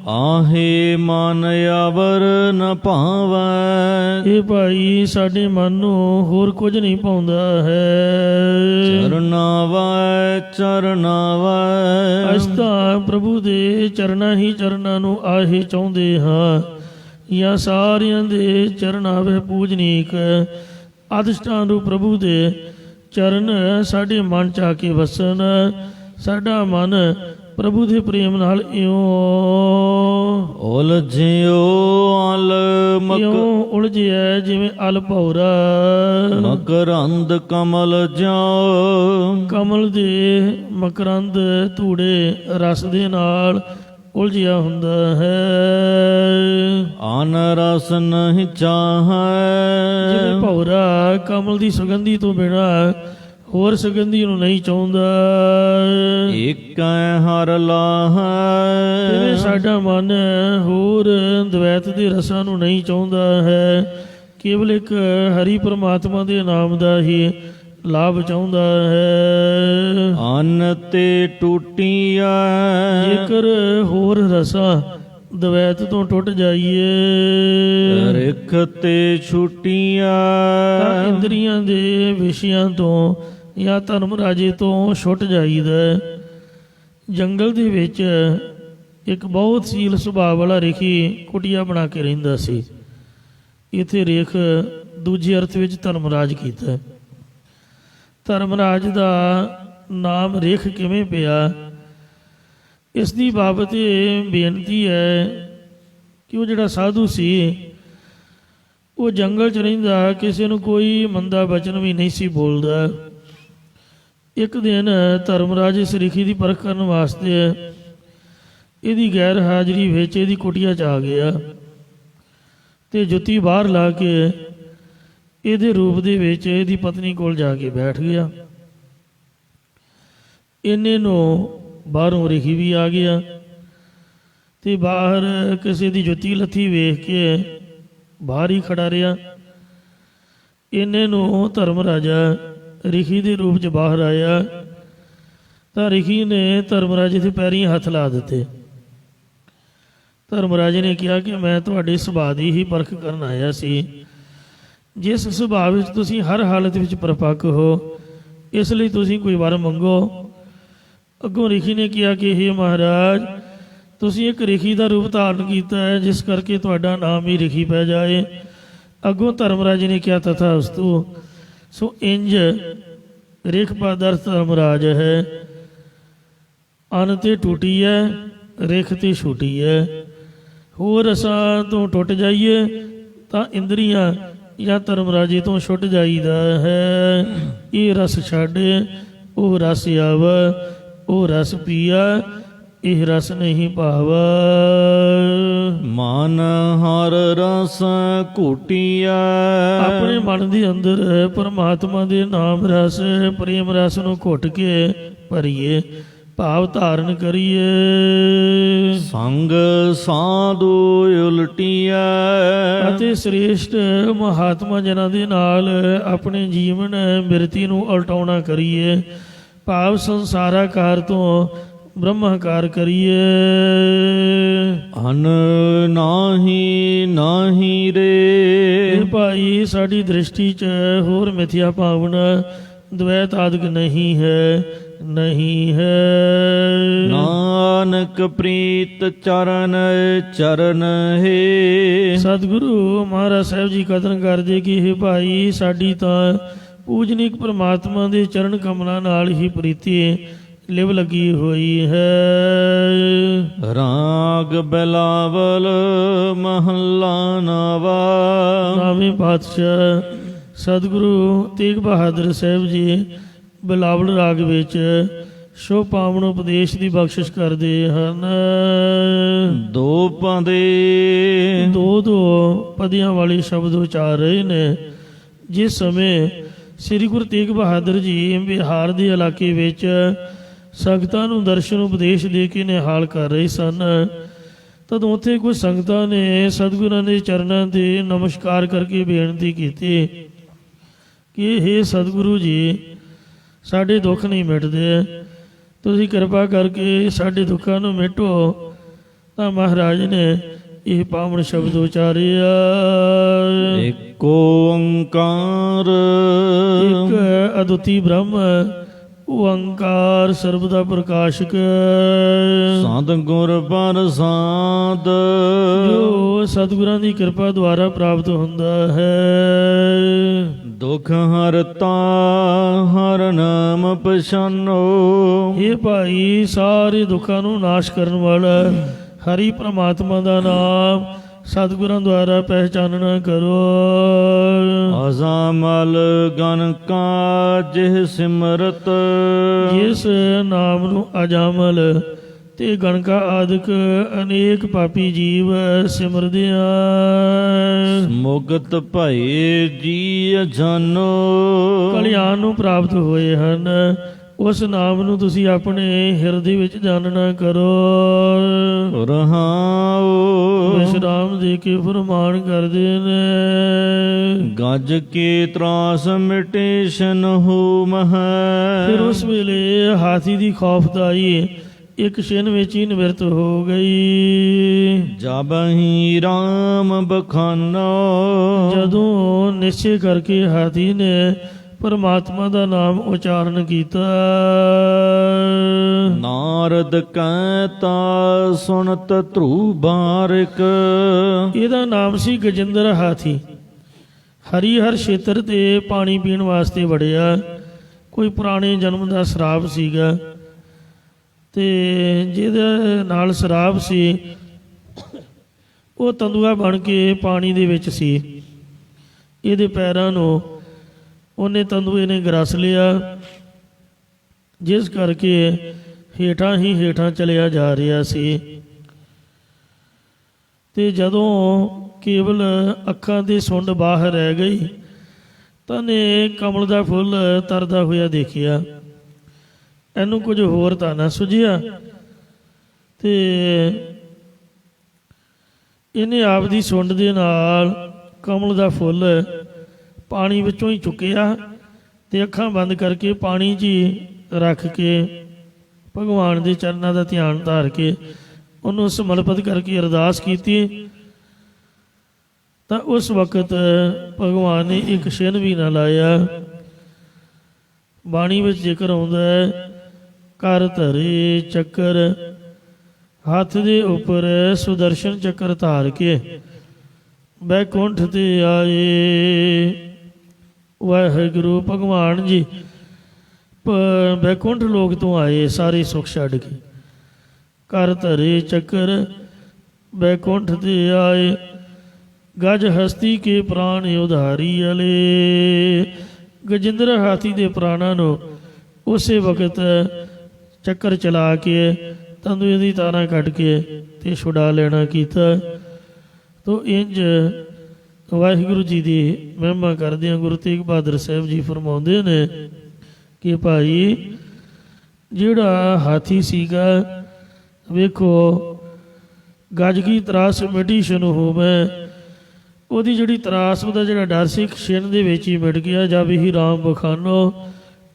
ਆਹੇ ਮਨ ਅਵਰ ਨ ਭਾਵੈ। ਇਹ ਭਾਈ ਸਾਡੇ ਮਨ ਨੂੰ ਹੋਰ ਕੁਝ ਨਹੀਂ ਪਾਉਂਦਾ ਹੈ। ਚਰਨਾਵੈ ਚਰਨਾਵੈ। ਅਸੀਂ ਤਾਂ ਪ੍ਰਭੂ ਦੇ ਚਰਨਾਂ ਹੀ ਚਰਨਾਂ ਨੂੰ ਆਹੀ ਚਾਹੁੰਦੇ ਹਾਂ, ਜਾਂ ਸਾਰਿਆਂ ਦੇ ਚਰਨਾਂ ਵੇ ਪੂਜਨੀਕ ਅਧਿਸ਼ਠਾਨ ਨੂੰ ਪ੍ਰਭੂ ਦੇ ਚਰਨ ਸਾਡੇ ਮਨ ਚ ਆ ਕੇ ਵਸਣ। ਸਾਡਾ ਮਨ ਪ੍ਰਭੂ ਦੇ ਪ੍ਰੇਮ ਨਾਲ ਇਉਂ ਉਲਝਿਓ ਅਲ ਇਉਂ ਉਲਝਿਆ ਜਿਵੇਂ ਅਲ ਭੌਰਾ ਮਕਰੰਦ ਕਮਲ ਜਾਓ। ਕਮਲ ਦੇ ਮਕਰੰਦ ਧੂੜੇ ਰਸ ਦੇ ਨਾਲ ਉਲਝਿਆ ਹੁੰਦਾ ਹੈ। ਅਨ ਰਸ ਨਹੀਂ ਚਾਹੈ। ਜਿਵੇਂ ਭੌਰਾ ਕਮਲ ਦੀ ਸੁਗੰਧੀ ਤੋਂ ਬਿਨਾਂ ਹੋਰ ਸੁਗੰਧੀ ਨੂੰ ਨਹੀਂ ਚਾਹੁੰਦਾ। ਏਕੈ ਹਰ ਲਾਹੈ। ਜਿਵੇਂ ਸਾਡਾ ਮਨ ਹੋਰ ਦਵੈਤ ਦੇ ਰਸਾਂ ਨੂੰ ਨਹੀਂ ਚਾਹੁੰਦਾ ਹੈ, ਕੇਵਲ ਇੱਕ ਹਰੀ ਪ੍ਰਮਾਤਮਾ ਦੇ ਨਾਮ ਦਾ ਹੀ ਲਾਭ ਚਾਹੁੰਦਾ ਹੈ। ਅੰਨ ਤੇ ਟੂਟੀਐ। ਜੇਕਰ ਹੋਰ ਰਸਾਂ ਦਵੈਤ ਤੋਂ ਟੁੱਟ ਜਾਈਏ ਰਿਖ ਤੇ ਛੁਟੀਐ। ਤਾਂ ਇੰਦਰੀਆਂ ਦੇ ਵਿਸ਼ਿਆਂ ਤੋਂ ਜਾਂ ਧਰਮ ਰਾਜੇ ਤੋਂ ਛੁੱਟ ਜਾਈਦਾ। ਜੰਗਲ ਦੇ ਵਿੱਚ ਇੱਕ ਬਹੁਤ ਸੀਲ ਸੁਭਾਅ ਵਾਲਾ ਰਿਖੀ ਕੁਟੀਆ ਬਣਾ ਕੇ ਰਹਿੰਦਾ ਸੀ। ਇੱਥੇ ਰੇਖ ਦੂਜੇ ਅਰਥ ਵਿੱਚ ਧਰਮਰਾਜ ਕੀਤਾ। ਧਰਮਰਾਜ ਦਾ ਨਾਮ ਰੇਖ ਕਿਵੇਂ ਪਿਆ, ਇਸ ਦੀ ਬਾਬਤ ਇਹ ਬੇਨਤੀ ਹੈ ਕਿ ਉਹ ਜਿਹੜਾ ਸਾਧੂ ਸੀ ਉਹ ਜੰਗਲ 'ਚ ਰਹਿੰਦਾ, ਕਿਸੇ ਨੂੰ ਕੋਈ ਮੰਦਾ ਬਚਨ ਵੀ ਨਹੀਂ ਸੀ ਬੋਲਦਾ। ਇੱਕ ਦਿਨ ਧਰਮਰਾਜ ਇਸ ਰਿਖੀ ਦੀ ਪਰਖ ਕਰਨ ਵਾਸਤੇ ਇਹਦੀ ਗੈਰ ਹਾਜ਼ਰੀ ਵਿੱਚ ਇਹਦੀ ਕੁਟੀਆ 'ਚ ਆ ਗਿਆ ਤੇ ਜੁੱਤੀ ਬਾਹਰ ਲਾ ਕੇ ਇਹਦੇ ਰੂਪ ਦੇ ਵਿੱਚ ਇਹਦੀ ਪਤਨੀ ਕੋਲ ਜਾ ਕੇ ਬੈਠ ਗਿਆ। ਇੰਨੇ ਨੂੰ ਬਾਹਰੋਂ ਰਿਖੀ ਵੀ ਆ ਗਿਆ ਤੇ ਬਾਹਰ ਕਿਸੇ ਦੀ ਜੁੱਤੀ ਲੱਥੀ ਵੇਖ ਕੇ ਬਾਹਰ ਹੀ ਖੜਾ ਰਿਹਾ। ਇੰਨੇ ਨੂੰ ਧਰਮਰਾਜਾ ਰਿਖੀ ਦੇ ਰੂਪ 'ਚ ਬਾਹਰ ਆਇਆ ਤਾਂ ਰਿਖੀ ਨੇ ਧਰਮਰਾਜੇ ਦੇ ਪੈਰੀਂ ਹੱਥ ਲਾ ਦਿੱਤੇ। ਧਰਮਰਾਜੇ ਨੇ ਕਿਹਾ ਕਿ ਮੈਂ ਤੁਹਾਡੇ ਸੁਭਾਅ ਦੀ ਹੀ ਪਰਖ ਕਰਨ ਆਇਆ ਸੀ। ਜਿਸ ਸੁਭਾਅ ਵਿੱਚ ਤੁਸੀਂ ਹਰ ਹਾਲਤ ਵਿੱਚ ਪਰਪੱਕ ਹੋ, ਇਸ ਲਈ ਤੁਸੀਂ ਕੋਈ ਵਰ ਮੰਗੋ। ਅੱਗੋਂ ਰਿਖੀ ਨੇ ਕਿਹਾ ਕਿ ਹੇ ਮਹਾਰਾਜ, ਤੁਸੀਂ ਇੱਕ ਰਿਖੀ ਦਾ ਰੂਪ ਧਾਰਨ ਕੀਤਾ ਹੈ, ਜਿਸ ਕਰਕੇ ਤੁਹਾਡਾ ਨਾਮ ਹੀ ਰਿਖੀ ਪੈ ਜਾਏ। ਅੱਗੋਂ ਧਰਮਰਾਜ ਨੇ ਕਿਹਾ ਤਥਾ ਅਸਤੂ। ਸੋ ਇੰਜ ਰੇਖ ਪਦਾਰਥ ਧਰਮਰਾਜ ਹੈ। ਅੰਨ ਤੇ ਟੂਟੀ ਹੈ, ਰੇਖ ਤੇ ਛੂਟੀ ਹੈ। ਹੋਰ ਰਸਾਂ ਤੋਂ ਟੁੱਟ ਜਾਈਏ ਤਾਂ ਇੰਦਰੀਆਂ ਜਾਂ ਧਰਮਰਾਜੇ ਤੋਂ ਛੁੱਟ ਜਾਈਦਾ ਹੈ। ਇਹ ਰਸ ਛੱਡ ਉਹ ਰਸ ਆਵ, ਉਹ ਰਸ ਪੀਆ ਇਹ ਰਸ ਨਹੀਂ ਭਾਵਾ। ਮਨ ਹਰ ਰਸ ਘੁਟਿਆ। ਆਪਣੇ ਮਨ ਦੇ ਅੰਦਰ ਪਰਮਾਤਮਾ ਦੇ ਨਾਮ ਰਸ, ਪ੍ਰੇਮ ਰਸ ਨੂੰ ਘੁੱਟ ਕੇ ਭਰੀਏ, ਭਾਵ ਧਾਰਨ ਕਰੀਏ। ਸੰਗ ਸਾਧੂ ਉਲਟਿਆ। ਅਤੇ ਸ੍ਰੇਸ਼ਟ ਮਹਾਤਮਾ ਜਨਾਂ ਦੇ ਨਾਲ ਆਪਣੇ ਜੀਵਨ ਬਿਰਤੀ ਨੂੰ ਉਲਟਾਉਣਾ ਕਰੀਏ, ਭਾਵ ਸੰਸਾਰਾਕਾਰ ਤੋਂ ਬ੍ਰਹਮਾਕਾਰ ਕਰੀਏ। ਅਨ ਨਾਹੀ ਨਾਹੀ ਰੇ। ਇਹ ਭਾਈ ਸਾਡੀ ਦ੍ਰਿਸ਼ਟੀ 'ਚ ਹੋਰ ਮਿਥਿਆ ਭਾਵਨਾ ਦਵੈਤ ਆਦਿਕ ਨਹੀਂ ਹੈ, ਨਹੀਂ ਹੈ। ਨਾਨਕ ਪ੍ਰੀਤ ਚਰਨ ਚਰਨ ਹੈ। ਸਤਿਗੁਰੂ ਮਹਾਰਾਜ ਸਾਹਿਬ ਜੀ ਕਥਨ ਕਰਦੇ ਕਿ ਇਹ ਭਾਈ ਸਾਡੀ ਤਾਂ ਪੂਜਨੀਕ ਪਰਮਾਤਮਾ ਦੇ ਚਰਨ ਕਮਲਾਂ ਨਾਲ ਹੀ ਪ੍ਰੀਤੀ ਲਿਵ ਲੱਗੀ ਹੋਈ ਹੈ। ਰਾਗ ਬਿਲਾਵਲ ਮਹੱਲਾ ਨਵਾ। ਨਾਵੇਂ ਪਾਤਸ਼ਾਹ ਸਤਿਗੁਰੂ ਤੇਗ ਬਹਾਦਰ ਸਾਹਿਬ ਜੀ ਬਿਲਾਵਲ ਰਾਗ ਵਿੱਚ ਸ਼ੋ ਪਾਵਨ ਉਪਦੇਸ਼ ਦੀ ਬਖਸ਼ਿਸ਼ ਕਰਦੇ ਹਨ। ਦੋ ਪਾਂਦੇ ਦੋ ਪਦੀਆਂ ਵਾਲੇ ਸ਼ਬਦ ਉਚਾਰ ਰਹੇ ਨੇ। ਜਿਸ ਸਮੇਂ ਸ੍ਰੀ ਗੁਰੂ ਤੇਗ ਬਹਾਦਰ ਜੀ ਬਿਹਾਰ ਦੇ ਇਲਾਕੇ ਵਿੱਚ ਸੰਗਤਾਂ ਨੂੰ ਦਰਸ਼ਨ ਉਪਦੇਸ਼ ਦੇ ਕੇ ਨਿਹਾਲ ਕਰ ਰਹੇ ਸਨ, ਤਦੋਂ ਉੱਥੇ ਕੁਝ ਸੰਗਤਾਂ ਨੇ ਸਤਿਗੁਰਾਂ ਦੇ ਚਰਨਾਂ 'ਤੇ ਨਮਸਕਾਰ ਕਰਕੇ ਬੇਨਤੀ ਕੀਤੀ ਕਿ ਹੇ ਸਤਿਗੁਰੂ ਜੀ, ਸਾਡੇ ਦੁੱਖ ਨਹੀਂ ਮਿਟਦੇ, ਤੁਸੀਂ ਕਿਰਪਾ ਕਰਕੇ ਸਾਡੇ ਦੁੱਖਾਂ ਨੂੰ ਮਿਟੋ। ਤਾਂ ਮਹਾਰਾਜ ਨੇ ਇਹ ਪਾਵਨ ਸ਼ਬਦ ਉਚਾਰਿਆ। ਏਕ ਓੰਕਾਰ। ਇੱਕ ਅਦੁੱਤੀ ਬ੍ਰਹਮ ਓੰਕਾਰ ਸਰਬ ਦਾ ਪ੍ਰਕਾਸ਼ਕ। ਸਤਿਗੁਰ ਪ੍ਰਸਾਦ। ਜੋ ਸਤਿਗੁਰਾਂ ਦੀ ਕਿਰਪਾ ਦੁਆਰਾ ਪ੍ਰਾਪਤ ਹੁੰਦਾ ਹੈ। ਦੁਖ ਹਰਤਾ ਹਰ ਨਾਮ ਪਛਾਨੋ। ਇਹ ਭਾਈ ਸਾਰੇ ਦੁੱਖਾਂ ਨੂੰ ਨਾਸ਼ ਕਰਨ ਵਾਲਾ ਹਰੀ ਪ੍ਰਮਾਤਮਾ ਦਾ ਨਾਮ ਸਤਿਗੁਰਾਂ ਦੁਆਰਾ ਪਹਿਚਾਨਣਾ ਕਰੋ। ਅਜ਼ਾਮਲ ਗਨ ਕਾ ਜਿਹ ਸਿਮਰਤ। ਜਿਸ ਨਾਮ ਨੂੰ ਅਜਾਮਲ ਤੇ ਗਣਕਾ ਆਦਿਕ ਅਨੇਕ ਪਾਪੀ ਜੀਵ ਸਿਮਰਦਿਆਂ ਮੁਕਤ ਭਏ ਜੀ ਜਾਨੋ। ਕਲਿਆਣ ਨੂੰ ਪ੍ਰਾਪਤ ਹੋਏ ਹਨ। ਉਸ ਨਾਮ ਨੂੰ ਤੁਸੀਂ ਆਪਣੇ ਹਿਰਦੇ ਵਿੱਚ ਜਾਣਨਾ ਕਰੋ। ਰਹਾਉ। ਵਿਸ਼ਰਾਮ ਦੇ ਕੇ ਫਰਮਾਨ ਕਰਦੇ ਨੇ। ਗੱਜ ਕੇ ਤਰਾਸ ਮਿਟੇਸ਼ਨ ਹੋ ਮਹ। ਫਿਰ ਉਸ ਵੇਲੇ ਹਾਥੀ ਦੀ ਖੌਫਦਾਈ ਇੱਕ ਛਿਨ ਵਿੱਚ ਹੀ ਨਿਵਰਤ ਹੋ ਗਈ। ਜਬ ਹੀ ਰਾਮ ਬਖਾਨੋ। ਜਦੋਂ ਨਿਸ਼ਚੈ ਕਰਕੇ ਹਾਥੀ ਨੇ ਪਰਮਾਤਮਾ ਦਾ ਨਾਮ ਉਚਾਰਨ ਕੀਤਾ। ਨਾਰਦ ਕਹਿਤਾ ਸੁਣਤ ਧਰੂ ਬਾਰਿਕ। ਇਹਦਾ ਨਾਮ ਸੀ ਗਜਿੰਦਰ ਹਾਥੀ। ਹਰੀਹਰ ਖੇਤਰ ਤੇ ਪਾਣੀ ਪੀਣ ਵਾਸਤੇ ਵੜਿਆ। ਕੋਈ ਪੁਰਾਣੇ ਜਨਮ ਦਾ ਸ਼ਰਾਬ ਸੀਗਾ, ਤੇ ਜਿਹਦੇ ਨਾਲ ਸ਼ਰਾਬ ਸੀ ਉਹ ਤੰਦੂਆ ਬਣ ਕੇ ਪਾਣੀ ਦੇ ਵਿੱਚ ਸੀ। ਇਹਦੇ ਪੈਰਾਂ ਨੂੰ ਉਹਨੇ ਤੰਦੂਏ ਨੇ ਗਰਸ ਲਿਆ, ਜਿਸ ਕਰਕੇ ਹੇਠਾਂ ਹੀ ਹੇਠਾਂ ਚਲਿਆ ਜਾ ਰਿਹਾ ਸੀ। ਤੇ ਜਦੋਂ ਕੇਵਲ ਅੱਖਾਂ ਦੀ ਸੁੰਡ ਬਾਹਰ ਰਹਿ ਗਈ ਤਾਂ ਨੇ ਕਮਲ ਦਾ ਫੁੱਲ ਤਰਦਾ ਹੋਇਆ ਦੇਖਿਆ। ਇਹਨੂੰ ਕੁਝ ਹੋਰ ਤਾਂ ਨਾ ਸੁਝਿਆ, ਤੇ ਇਹਨੇ ਆਪਦੀ ਸੁੰਡ ਦੇ ਨਾਲ ਕਮਲ ਦਾ ਫੁੱਲ ਪਾਣੀ ਵਿੱਚੋਂ ਹੀ ਚੁੱਕਿਆ ਤੇ ਅੱਖਾਂ ਬੰਦ ਕਰਕੇ ਪਾਣੀ 'ਚ ਹੀ ਰੱਖ ਕੇ ਭਗਵਾਨ ਦੇ ਚਰਨਾਂ ਦਾ ਧਿਆਨ ਧਾਰ ਕੇ ਉਹਨੂੰ ਸਮਰਪਿਤ ਕਰਕੇ ਅਰਦਾਸ ਕੀਤੀ। ਤਾਂ ਉਸ ਵਕਤ ਭਗਵਾਨ ਨੇ ਇੱਕ ਛਿਨ ਵੀ ਨਾ ਲਾਇਆ। ਬਾਣੀ ਵਿੱਚ ਜ਼ਿਕਰ ਆਉਂਦਾ ਹੈ, ਕਰ ਧਰੇ ਚੱਕਰ ਹੱਥ ਦੇ ਉੱਪਰ ਸੁਦਰਸ਼ਨ ਚੱਕਰ ਧਾਰ ਕੇ ਬੈਕੁੰਠ ਤੇ ਆਏ। ਵਾਹਿਗੁਰੂ ਭਗਵਾਨ ਜੀ ਬੈਕੁੰਠ ਲੋਕ ਤੋਂ ਆਏ, ਸਾਰੇ ਸੁੱਖ ਛੱਡ ਕੇ। ਕਰ ਧਰੇ ਚੱਕਰ ਬੈਕੁੰਠ ਤੇ ਆਏ, ਗਜ ਹਸਤੀ ਕੇ ਪ੍ਰਾਣ ਉਧਾਰੀ ਅਲੇ। ਗਜਿੰਦਰ ਹਾਥੀ ਦੇ ਪ੍ਰਾਣਾਂ ਨੂੰ ਉਸੇ ਵਕਤ ਚੱਕਰ ਚਲਾ ਕੇ ਤੰਦੂਏ ਦੀ ਤਾਰਾਂ ਕੱਢ ਕੇ ਤੇ ਛੁਡਾ ਲੈਣਾ ਕੀਤਾ। ਤੋ ਇੰਜ ਵਾਹਿਗੁਰੂ ਜੀ ਦੀ ਮਹਿਮਾ ਕਰਦਿਆਂ ਗੁਰੂ ਤੇਗ ਬਹਾਦਰ ਸਾਹਿਬ ਜੀ ਫਰਮਾਉਂਦੇ ਨੇ ਕਿ ਭਾਈ ਜਿਹੜਾ ਹਾਥੀ ਸੀਗਾ, ਵੇਖੋ ਗੱਜ ਕੀ ਤਰਾਸ ਮਿਟੀ ਸ਼ਨੁ ਹੋਵੇ, ਉਹਦੀ ਜਿਹੜੀ ਤਰਾਸ, ਉਹਦਾ ਜਿਹੜਾ ਡਰ ਸੀ ਛਿਨ ਦੇ ਵਿੱਚ ਹੀ ਮਿਟ ਗਿਆ। ਜਦ ਹੀ ਰਾਮ ਬਖਾਨੋ,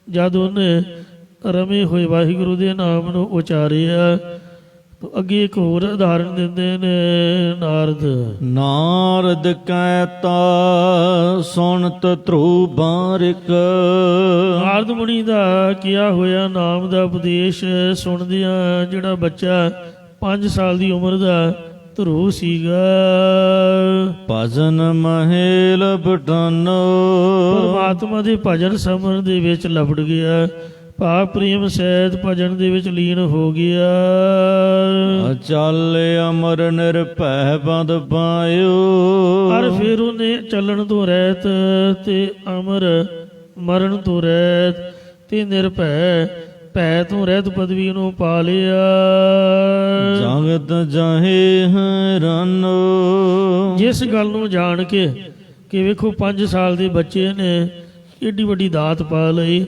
ਜਦ ਉਹਨੇ ਰਮੇ ਹੋਏ ਵਾਹਿਗੁਰੂ ਦੇ ਨਾਮ ਨੂੰ ਉਚਾਰਿਆ। ਤਾਂ ਅੱਗੇ ਇੱਕ ਹੋਰ ਉਦਾਹਰਨ ਦਿੰਦੇ ਨੇ ਨਾਰਦ। ਨਾਰਦ ਕਹਿਤਾ ਸੁਣਤ ਧਰੂ ਬਾਰਿਕ। ਨਾਰਦ ਮੁਨੀ ਦਾ ਕਿਹਾ ਹੋਇਆ ਨਾਮ ਦਾ ਉਪਦੇਸ਼ ਸੁਣਦਿਆਂ ਜਿਹੜਾ ਬੱਚਾ 5 ਸਾਲ ਦੀ ਉਮਰ ਦਾ ਧਰੂ ਸੀਗਾ, ਭਜਨ ਮਹੇਲ ਬਟਾਨੋ, ਪਰਮਾਤਮਾ ਦੇ ਭਜਨ ਸਮਰਨ ਦੇ ਵਿੱਚ ਲਪਟ ਗਿਆ। ਭਾਵ ਪ੍ਰੇਮ ਸਹਿਤ ਭਜਨ ਦੇ ਵਿੱਚ ਲੀਨ ਹੋ ਗਿਆ। ਚੱਲ ਅਮਰ ਨਿਰਭੈ ਬੰਦ ਪਾਇਓ। ਪਰ ਫਿਰ ਉਹਨੇ ਚੱਲਣ ਤੋਂ ਰਹਿਤ ਤੇ ਅਮਰ, ਮਰਨ ਤੋਂ ਰਹਿਤ ਤੇ ਨਿਰਭੈ, ਭੈ ਤੋਂ ਰਹਿਤ ਪਦਵੀ ਨੂੰ ਪਾ ਲਿਆ। ਜਗਤ ਜਾਹੇ ਹੈਰਾਨੋ, ਜਿਸ ਗੱਲ ਨੂੰ ਜਾਣ ਕੇ ਕਿ ਵੇਖੋ 5 ਸਾਲ ਦੇ ਬੱਚੇ ਨੇ ਏਡੀ ਵੱਡੀ ਦਾਤ ਪਾ ਲਈ,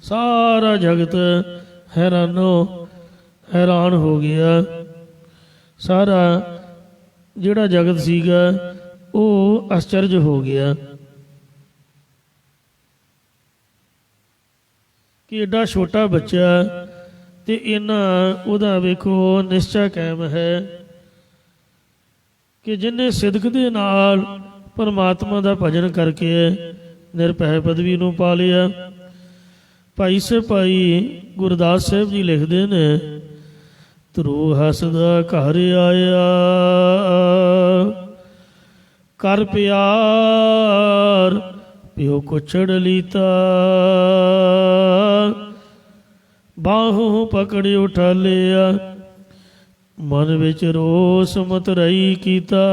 ਸਾਰਾ ਜਗਤ ਹੈਰਾਨ ਹੋ ਗਿਆ। ਸਾਰਾ ਜਿਹੜਾ ਜਗਤ ਸੀਗਾ ਉਹ ਅਚਰਜ ਹੋ ਗਿਆ ਕਿ ਏਡਾ ਛੋਟਾ ਬੱਚਾ ਤੇ ਇਹਨਾਂ ਉਹਦਾ ਵੇਖੋ ਨਿਸ਼ਚਾ ਕਾਇਮ ਹੈ ਕਿ ਜਿਹਨੇ ਸਿਦਕ ਦੇ ਨਾਲ ਪਰਮਾਤਮਾ ਦਾ ਭਜਨ ਕਰਕੇ ਨਿਰਭੈ ਪਦਵੀ ਨੂੰ ਪਾ ਲਿਆ। ਭਾਈ ਸਿਪਾਹੀ ਗੁਰਦਾਸ ਸਾਹਿਬ ਜੀ ਲਿਖਦੇ ਨੇ, ਧਰੂ ਹੱਸਦਾ ਘਰ ਆਇਆ, ਕਰ ਪਿਆਰ ਪਿਓ ਕੁਛੜ ਲੀਤਾ, ਬਾਹੋਂ ਪਕੜ ਉਠਾ ਲਿਆ, ਮਨ ਵਿੱਚ ਰੋਸ ਮਤਰਈ ਕੀਤਾ।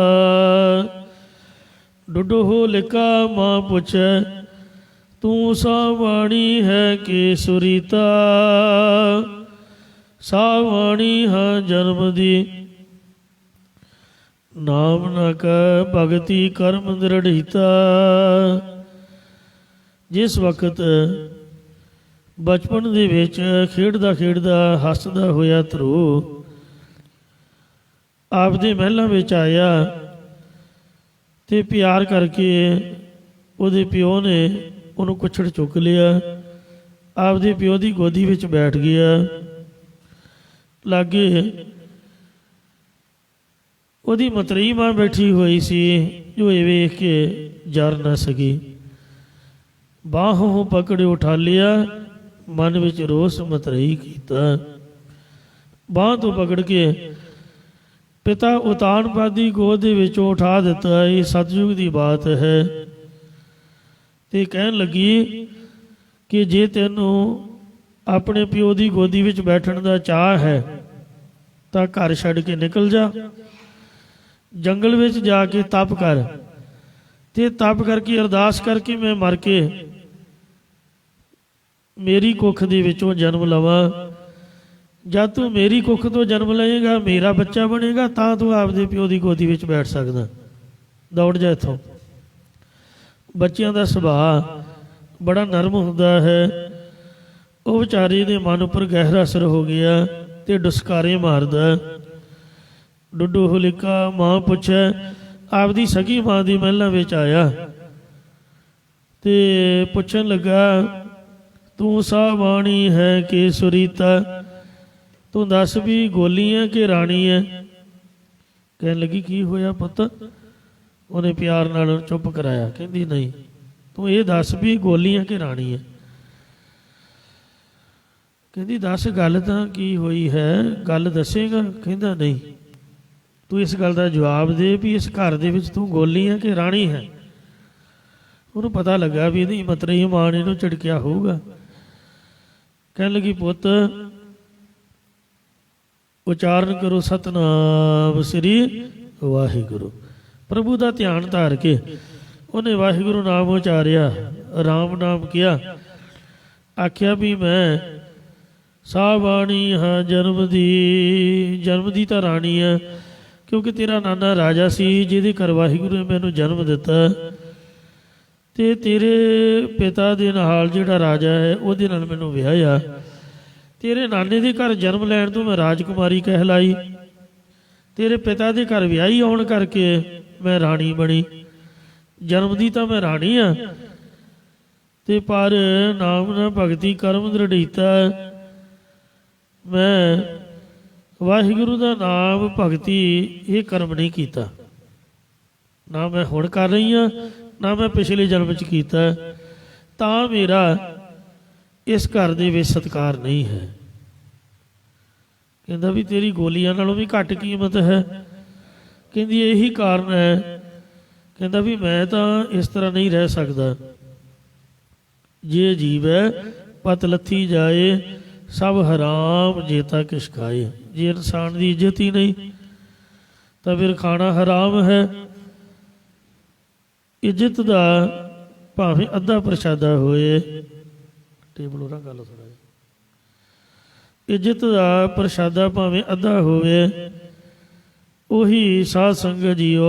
ਡੁੱਡੋ ਲਿਕਾ ਮਾਂ ਪੁੱਛੈ, ਤੂੰ ਸਾਵਾਣੀ ਹੈ ਕਿ ਸੁਰੀਤਾ, ਸਾਵਾਣੀ ਹਾਂ ਜਨਮ ਦੀ, ਨਾਮ ਨ ਕੈ ਭਗਤੀ ਕਰਮ ਦ੍ਰਿੜੀਤਾ। ਜਿਸ ਵਕਤ ਬਚਪਨ ਦੇ ਵਿੱਚ ਖੇਡਦਾ ਖੇਡਦਾ ਹੱਸਦਾ ਹੋਇਆ ਧਰੂ ਆਪਦੇ ਮਹਿਲਾਂ ਵਿੱਚ ਆਇਆ ਤੇ ਪਿਆਰ ਕਰਕੇ ਉਹਦੇ ਪਿਓ ਨੇ ਉਹਨੂੰ ਕੁੱਛੜ ਚੁੱਕ ਲਿਆ, ਆਪਦੇ ਪਿਓ ਦੀ ਗੋਦੀ ਵਿੱਚ ਬੈਠ ਗਿਆ। ਲਾਗੇ ਉਹਦੀ ਮਤਰੇਈ ਮਾਂ ਬੈਠੀ ਹੋਈ ਸੀ, ਜੋ ਇਹ ਵੇਖ ਕੇ ਜਰ ਨਾ ਸਕੀ। ਬਾਹੋਂ ਪਕੜ ਉਠਾਲਿਆ, ਮਨ ਵਿੱਚ ਰੋਸ ਮਤਰਈ ਕੀਤਾ। ਬਾਂਹ ਤੋਂ ਪਕੜ ਕੇ ਪਿਤਾ ਉਤਾਨਪਾਦੀ ਗੋਦ ਦੇ ਵਿੱਚੋਂ ਉਠਾ ਦਿੱਤਾ। ਇਹ ਸਤਿਯੁਗ ਦੀ ਬਾਤ ਹੈ। ਤੇ ਕਹਿਣ ਲੱਗੀ ਕਿ ਜੇ ਤੈਨੂੰ ਆਪਣੇ ਪਿਓ ਦੀ ਗੋਦੀ ਵਿੱਚ ਬੈਠਣ ਦਾ ਚਾਅ ਹੈ ਤਾਂ ਘਰ ਛੱਡ ਕੇ ਨਿਕਲ ਜਾ, ਜੰਗਲ ਵਿੱਚ ਜਾ ਕੇ ਤਪ ਕਰ, ਤੇ ਤਪ ਕਰਕੇ ਅਰਦਾਸ ਕਰਕੇ ਮੈਂ ਮਰ ਕੇ ਮੇਰੀ ਕੁੱਖ ਦੇ ਵਿੱਚੋਂ ਜਨਮ ਲਵਾਂ। ਜਦ ਤੂੰ ਮੇਰੀ ਕੁੱਖ ਤੋਂ ਜਨਮ ਲਏਗਾ, ਮੇਰਾ ਬੱਚਾ ਬਣੇਗਾ, ਤਾਂ ਤੂੰ ਆਪਦੇ ਪਿਓ ਦੀ ਗੋਦੀ ਵਿੱਚ ਬੈਠ ਸਕਦਾ। ਦੌੜ ਜਾ ਇੱਥੋਂ। ਬੱਚਿਆਂ ਦਾ ਸੁਭਾਅ ਬੜਾ ਨਰਮ ਹੁੰਦਾ ਹੈ। ਉਹ ਵਿਚਾਰੇ ਦੇ ਮਨ ਉੱਪਰ ਗਹਿਰਾ ਅਸਰ ਹੋ ਗਿਆ ਤੇ ਡੁਸਕਾਰੇ ਮਾਰਦਾ। ਡੁੱਡੂ ਹੁਲਿਕਾ ਮਾਂ ਪੁੱਛੇ ਆਪਦੀ ਸਗੀ ਮਾਂ ਦੀ ਮਹਿਲਾਂ ਵਿੱਚ ਆਇਆ ਤੇ ਪੁੱਛਣ ਲੱਗਾ, ਤੂੰ ਸਾਵਾਣੀ ਹੈ ਕਿ ਸੁਰੀਤਾ, ਤੂੰ ਦੱਸ ਵੀ ਗੋਲੀ ਹੈ ਕਿ ਰਾਣੀ ਹੈ। ਕਹਿਣ ਲੱਗੀ, ਕੀ ਹੋਇਆ ਪੁੱਤ? ਉਹਨੇ ਪਿਆਰ ਨਾਲ ਚੁੱਪ ਕਰਾਇਆ। ਕਹਿੰਦੀ, ਨਹੀਂ, ਤੂੰ ਇਹ ਦੱਸ ਵੀ ਗੋਲੀ ਹੈ ਕਿ ਰਾਣੀ ਹੈ। ਕਹਿੰਦੀ, ਦੱਸ ਗੱਲ ਤਾਂ ਕੀ ਹੋਈ ਹੈ, ਗੱਲ ਦੱਸੇਗਾ? ਕਹਿੰਦਾ, ਨਹੀਂ, ਤੂੰ ਇਸ ਗੱਲ ਦਾ ਜਵਾਬ ਦੇ ਵੀ ਇਸ ਘਰ ਦੇ ਵਿੱਚ ਤੂੰ ਗੋਲੀ ਹੈ ਕਿ ਰਾਣੀ ਹੈ। ਉਹਨੂੰ ਪਤਾ ਲੱਗਾ ਵੀ ਇਹਦੀ ਮਤਰੇਈ ਮਾਂ ਨੇ ਇਹਨੂੰ ਝਿੜਕਿਆ ਹੋਊਗਾ। ਕਹਿਣ ਲੱਗੀ, ਪੁੱਤ ਉਚਾਰਨ ਕਰੋ ਸਤਨਾਮ ਸ੍ਰੀ ਵਾਹਿਗੁਰੂ। ਪ੍ਰਭੂ ਦਾ ਧਿਆਨ ਧਾਰ ਕੇ ਉਹਨੇ ਵਾਹਿਗੁਰੂ ਨਾਮ ਉਚਾਰਿਆ, ਰਾਮ ਨਾਮ ਕਿਹਾ। ਆਖਿਆ ਵੀ ਮੈਂ ਸਾਵਾਣੀ ਹਾਂ ਜਨਮ ਦੀ ਤਾਂ ਰਾਣੀ ਹੈ, ਕਿਉਂਕਿ ਤੇਰਾ ਨਾਨਾ ਰਾਜਾ ਸੀ ਜਿਹਦੇ ਘਰ ਵਾਹਿਗੁਰੂ ਨੇ ਮੈਨੂੰ ਜਨਮ ਦਿੱਤਾ, ਤੇ ਤੇਰੇ ਪਿਤਾ ਦੇ ਨਾਲ ਜਿਹੜਾ ਰਾਜਾ ਹੈ ਉਹਦੇ ਨਾਲ ਮੈਨੂੰ ਵਿਆਹਿਆ। ਤੇਰੇ ਨਾਨੇ ਦੇ ਘਰ ਜਨਮ ਲੈਣ ਤੋਂ ਮੈਂ ਰਾਜਕੁਮਾਰੀ ਕਹਿਲਾਈ, ਤੇਰੇ ਪਿਤਾ ਦੇ ਘਰ ਵਿਆਹੀ ਆਉਣ ਕਰਕੇ ਮੈਂ ਰਾਣੀ ਬਣੀ। ਜਨਮ ਦੀ ਤਾਂ ਮੈਂ ਰਾਣੀ ਆ, ਤੇ ਪਰ ਨਾਮ ਨਾ ਭਗਤੀ ਕਰਮ ਦ੍ਰਿੜੀਤਾ, ਮੈਂ ਵਾਹਿਗੁਰੂ ਦਾ ਨਾਮ ਭਗਤੀ ਇਹ ਕਰਮ ਨਹੀਂ ਕੀਤਾ। ਨਾ ਮੈਂ ਹੁਣ ਕਰ ਰਹੀ ਹਾਂ, ਨਾ ਮੈਂ ਪਿਛਲੇ ਜਨਮ 'ਚ ਕੀਤਾ, ਤਾਂ ਮੇਰਾ ਇਸ ਘਰ ਦੇ ਵਿੱਚ ਸਤਿਕਾਰ ਨਹੀਂ ਹੈ। ਕਹਿੰਦਾ ਵੀ ਤੇਰੀ ਗੋਲੀਆਂ ਨਾਲੋਂ ਵੀ ਘੱਟ ਕੀਮਤ ਹੈ। ਕਹਿੰਦੀ ਇਹੀ ਕਾਰਨ ਹੈ। ਕਹਿੰਦਾ ਵੀ ਮੈਂ ਤਾਂ ਇਸ ਤਰ੍ਹਾਂ ਨਹੀਂ ਰਹਿ ਸਕਦਾ। ਜੇ ਜੀਵ ਹੈ ਪਤ ਲੱਥੀ ਜਾਏ, ਸਭ ਹਰਾਮ ਜੇਤਾ ਕਿਛ ਖਾਏ। ਜੇ ਇਨਸਾਨ ਦੀ ਇੱਜ਼ਤ ਹੀ ਨਹੀਂ ਤਾਂ ਫਿਰ ਖਾਣਾ ਹਰਾਮ ਹੈ। ਇੱਜ਼ਤ ਦਾ ਭਾਵੇਂ ਅੱਧਾ ਪ੍ਰਸ਼ਾਦਾ ਹੋਏ, ਟੇਬਲ ਉਹਨਾਂ ਗੱਲ ਥੋੜ੍ਹਾ ਜਿਹਾ, ਇੱਜ਼ਤ ਦਾ ਪ੍ਰਸ਼ਾਦਾ ਭਾਵੇਂ ਅੱਧਾ ਹੋਵੇ, ਉਹੀ ਸਾਧ ਸੰਗਤ ਜੀਓ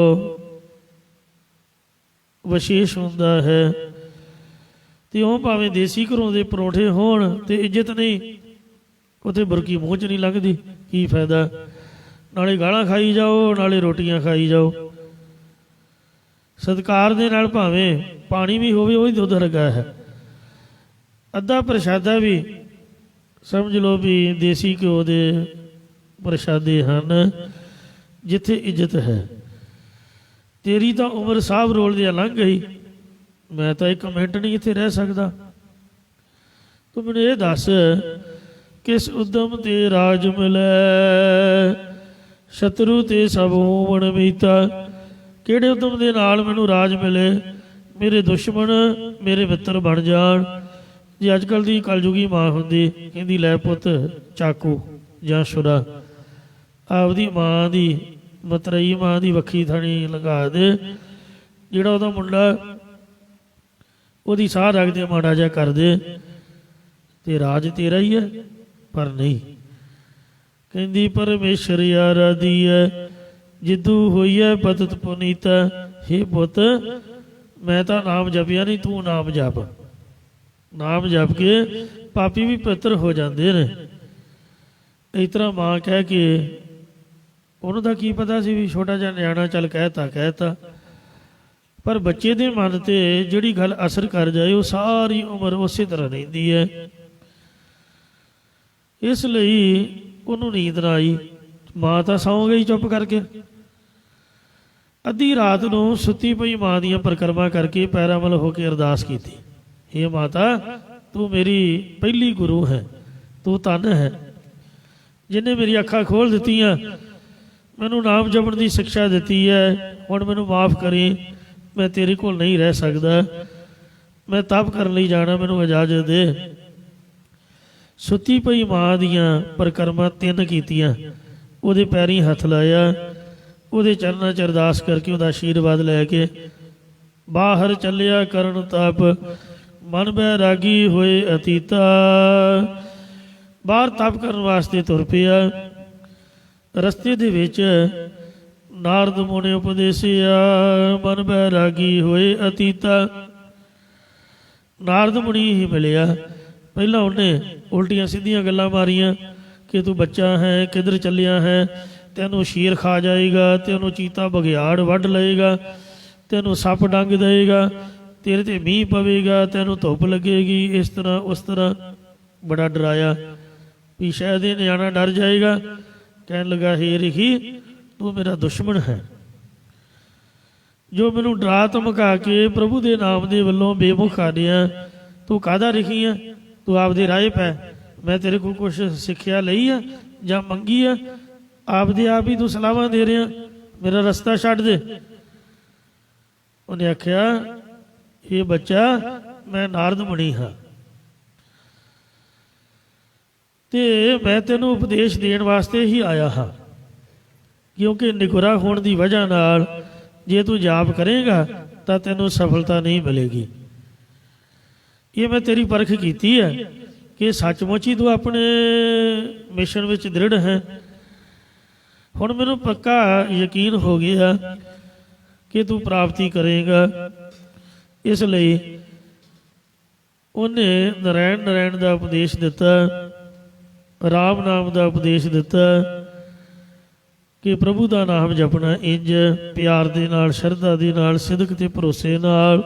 ਵਿਸ਼ੇਸ਼ ਹੁੰਦਾ ਹੈ। ਤੇ ਉਹ ਭਾਵੇਂ ਦੇਸੀ ਘਰੋਂ ਦੇ ਪਰੌਂਠੇ ਹੋਣ ਤੇ ਇੱਜ਼ਤ ਨਹੀਂ, ਉੱਥੇ ਬੁਰਕੀ ਮੂੰਹ 'ਚ ਨਹੀਂ ਲੱਗਦੀ, ਕੀ ਫਾਇਦਾ? ਨਾਲੇ ਗਾਲਾਂ ਖਾਈ ਜਾਓ, ਨਾਲੇ ਰੋਟੀਆਂ ਖਾਈ ਜਾਓ। ਸਤਿਕਾਰ ਦੇ ਨਾਲ ਭਾਵੇਂ ਪਾਣੀ ਵੀ ਹੋਵੇ, ਉਹੀ ਦੁੱਧ ਵਰਗਾ ਹੈ। ਅੱਧਾ ਪ੍ਰਸ਼ਾਦਾ ਵੀ ਸਮਝ ਲਓ ਵੀ ਦੇਸੀ ਘਿਓ ਦੇ ਪ੍ਰਸ਼ਾਦੇ ਹਨ, ਜਿੱਥੇ ਇੱਜ਼ਤ ਹੈ। ਤੇਰੀ ਤਾਂ ਉਮਰ ਸਾਹਬ ਰੋਲ ਦੀ ਲੰਘ ਗਈ, ਮੈਂ ਤਾਂ ਇੱਕ ਮਿੰਟ ਨਹੀਂ ਇੱਥੇ ਰਹਿ ਸਕਦਾ। ਤੂੰ ਮੈਨੂੰ ਇਹ ਦੱਸ, ਕਿਸ ਉਦਮ ਤੇ ਰਾਜ ਮਿਲੈ, ਸ਼ਤਰੂ ਤੇ ਸਭ ਹੋਵਣ ਮੀਤਾ। ਕਿਹੜੇ ਉਦਮ ਦੇ ਨਾਲ ਮੈਨੂੰ ਰਾਜ ਮਿਲੇ, ਮੇਰੇ ਦੁਸ਼ਮਣ ਮੇਰੇ ਮਿੱਤਰ ਬਣ ਜਾਣ। ਜੇ ਅੱਜ ਕੱਲ੍ਹ ਦੀ ਕਲਯੁਗੀ ਮਾਂ ਹੁੰਦੀ, ਕਹਿੰਦੀ ਲੈ ਪੁੱਤ ਚਾਕੂ ਜਾਂ ਛੁਰਾ ਆਪਦੀ ਮਾਂ ਦੀ ਮਤਰੇਈ ਮਾਂ ਦੀ ਵੱਖੀ ਥਣੀ ਲਗਾ ਦੇ, ਜਿਹੜਾ ਉਹਦਾ ਮੁੰਡਾ ਉਹਦੀ ਸਾਹ ਰੱਖਦੇ ਮਾੜਾ ਜਿਹਾ ਕਰ ਦੇ, ਤੇ ਰਾਜ ਤੇਰਾ ਹੀ ਹੈ। ਪਰ ਨਹੀਂ, ਕਹਿੰਦੀ ਪਰਮੇਸ਼ਰ ਆਰਾਧੀ ਹੈ, ਜਿੱਦੂ ਹੋਈ ਹੈ ਪਤਿਤ ਪੁਨੀਤਾ। ਹੇ ਪੁੱਤ, ਮੈਂ ਤਾਂ ਨਾਮ ਜਪਿਆ ਨਹੀਂ, ਤੂੰ ਨਾਮ ਜਪ। ਨਾਮ ਜਪ ਕੇ ਪਾਪੀ ਵੀ ਪਵਿੱਤਰ ਹੋ ਜਾਂਦੇ ਨੇ। ਇਸ ਤਰ੍ਹਾਂ ਮਾਂ ਕਹਿ ਕੇ, ਉਹਨੂੰ ਤਾਂ ਕੀ ਪਤਾ ਸੀ ਵੀ ਛੋਟਾ ਜਿਹਾ ਨਿਆਣਾ ਚੱਲ ਕਹਿਤਾ, ਪਰ ਬੱਚੇ ਦੇ ਮਨ 'ਤੇ ਜਿਹੜੀ ਗੱਲ ਅਸਰ ਕਰ ਜਾਏ ਉਹ ਸਾਰੀ ਉਮਰ ਉਸੇ ਤਰ੍ਹਾਂ ਰਹਿੰਦੀ ਹੈ। ਇਸ ਲਈ ਉਹਨੂੰ ਨੀਂਦ ਨਾ ਆਈ। ਮਾਂ ਤਾਂ ਸੌਂ ਗਈ ਚੁੱਪ ਕਰਕੇ। ਅੱਧੀ ਰਾਤ ਨੂੰ ਸੁੱਤੀ ਪਈ ਮਾਂ ਦੀਆਂ ਪਰਿਕਰਮਾ ਕਰਕੇ ਪੈਰਾਂ ਵੱਲ ਹੋ ਕੇ ਅਰਦਾਸ ਕੀਤੀ, हे माता तू मेरी पहली गुरु है, तू धन है जिन्हें मेरी अखां खोल दित्तियां, मैनू नाम जपण की शिक्षा दी है। हुण मैनू माफ़ करी, मैं तेरे कोल नहीं रह सकता, मैं तप करन लई जाना, मैनू इजाजत दे। सुती पई माँ दियां परिक्रमा 3 कीतियां, ਉਹਦੇ ਪੈਰੀਂ हथ लाया, ਉਹਦੇ चरणों च अरदास करके ਉਹਦਾ आशीर्वाद लैके बाहर ਚੱਲਿਆ ਕਰਨ तप, मन बैरागी होए अतीता। बाहर तप करन वास्ते तुर पिया। रस्ते दे विच नारद मुनि उपदेसिया, मन बैरागी होए अतीता। नारद मुनि ही मिलिया। पहला उन्हें उल्टियां सीधियां गल्लां मारियां कि तू बच्चा है, किधर चलिया है, तैनू शेर खा जाएगा, तैनू चीता बघियाड़ वढ़ लएगा, तैनू सप डंग देगा, तेरे ते मीह पवेगा, तैनू धुप लगेगी, इस तरह उस तरह बड़ा डराया भी शायद ये न्याणा डर जाएगा। कहने लगा, हे रिखी तू मेरा दुश्मन है, जो मैनू डरा धमका के प्रभु के नाम के वलों बेमुख कर दिया। तू काहदा रिखी है, तू आपदे राह पै, मैं तेरे को कुछ सिक्ख्या लई है जां मंगी है, आपदे आप ही तू सलाहां दे रहा, मेरा रस्ता छड्ड दे। उन्हें आख्या, ये बच्चा मैं नारद मुनि हाँ, ते मैं तेनों उपदेश देण वास्ते ही आया हाँ, क्योंकि निगुरा होने की वजह नाल जे तू जाप करेगा तो तेनों सफलता नहीं मिलेगी। ये मैं तेरी परख कीती है कि सचमुच ही तू अपने मिशन विच दृढ़ है। हुण मैनू पक्का यकीन हो गया कि तू प्राप्ति करेगा। इसलिए उन्हें नारायण नारायण का उपदेश दिता, राम नाम का उपदेश दिता कि प्रभु का नाम जपना इंज प्यार दे नाल, शरधा दे नाल, सिदक ते भरोसे नाल।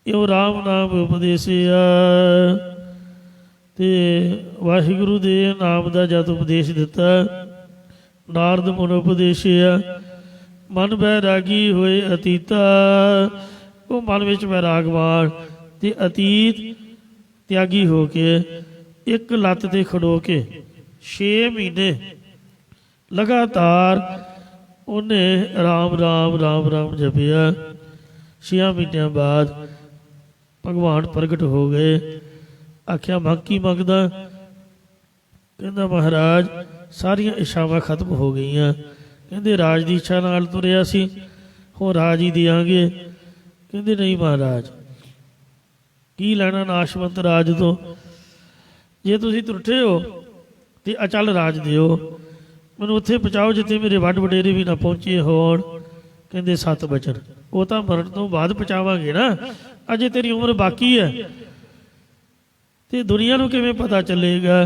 यो राम नाम उपदेसिया ते वाहिगुरु दे नाम का जद उपदेश दिता। नारद मुनि उपदेशिया, मन बैरागी होए अतीता। वो मन विच वैरागवान ते अतीत त्यागी हो के एक लत्त ते खड़ो के 6 महीने लगातार उन्हें राम राम राम राम जपिया। 6 महीनों बाद भगवान प्रगट हो गए। आख्या मंग की मंगदा? कहंदा महाराज सारियां इच्छावां खत्म हो गई। कहंदे राज की इच्छा नाल तुरिया सी, हो राज ही देंगे। कहंदे नहीं महाराज, की लैना नाशवंत राज तो, जे तुसीं तुरठे हो तो अचल राज दिओ, मैनूं उत्थे पहुँचाओ जिथे मेरे वड वडेरे भी ना पहुँचे होण। कहंदे 7 बचन, वो तो मरण तो बाद पहुँचावांगे ना, अजे तेरी उम्र बाकी है, तो दुनिया नूं किवें पता चलेगा।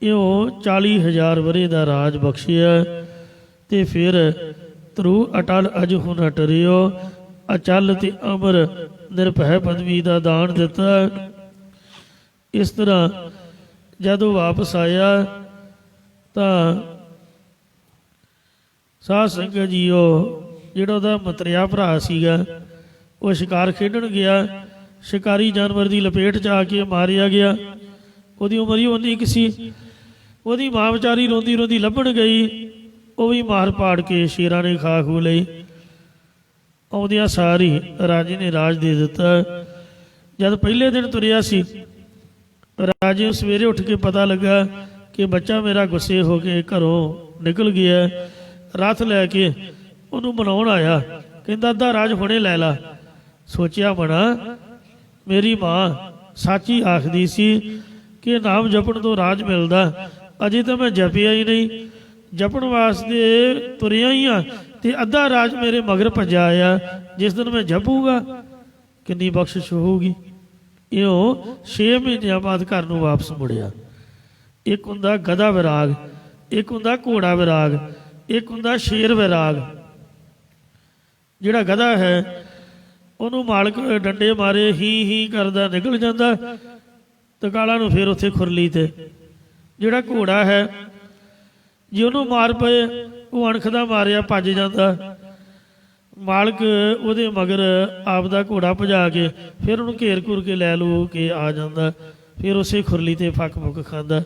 इहो 40,000 वरे का राज बख्शिया, ते फिर ध्रुव अटल अजहु न टरियो, अचल ते अमर निरभय पदवी का दान दिता। इस तरह जदों वापस आया तो साध संगत जीओ जिहड़ा उहदा मतरिया भरा सीगा, वो शिकार खेडण गया, शिकारी जानवर की लपेट च आके मारिया गया। उहदी उम्र ही 19 सी। उहदी मां विचारी रोंदी रोंदी लभण गई, वो भी मार पाड़ के शेरां ने खा खू लई। आउंदियां सारी राजे ने राज दे दिता। जब पहले दिन तुरिया सी, राजे नूं सवेरे उठ के पता लगा कि बच्चा मेरा गुस्से हो के घरों निकल गया। रथ लैके उन्होंने मनाउण आया, कहंदा अद्धा राज हुणे लै ला। सोचिया मना, मेरी मां साची आखदी सी कि नाम जपण तो राज मिलदा, अजे तो मैं जपिया ही नहीं, जपण वास्ते तुरिया ही हाँ, तो अद्धा राज मेरे मगर भज्या आया। जिस दिन मैं जपूगा कितनी बख्शिश होगी। इहो 6 महीनों बाद घर नूं वापस मुड़िया। एक हुंदा गधा विराग, एक हुंदा घोड़ा विराग, एक हुंदा शेर विराग। जिहड़ा गधा है उन्होंने मालक डंडे मारे ही करदा निकल जाता, तकाला नूं फिर उत्थे खुरली ते। जिहड़ा घोड़ा है जे उन्होंने मार पे वो अणख दा मारिया भज जाता। ਮਾਲਕ ਉਹਦੇ ਮਗਰ ਆਪਦਾ ਘੋੜਾ ਭਜਾ ਕੇ ਫਿਰ ਉਹਨੂੰ ਘੇਰ ਘੁਰ ਕੇ ਲੈ ਲੂ ਕੇ ਆ ਜਾਂਦਾ। ਫਿਰ ਉਸੇ ਖੁਰਲੀ ਤੇ ਫੱਕ ਫੁੱਕ ਖਾਂਦਾ,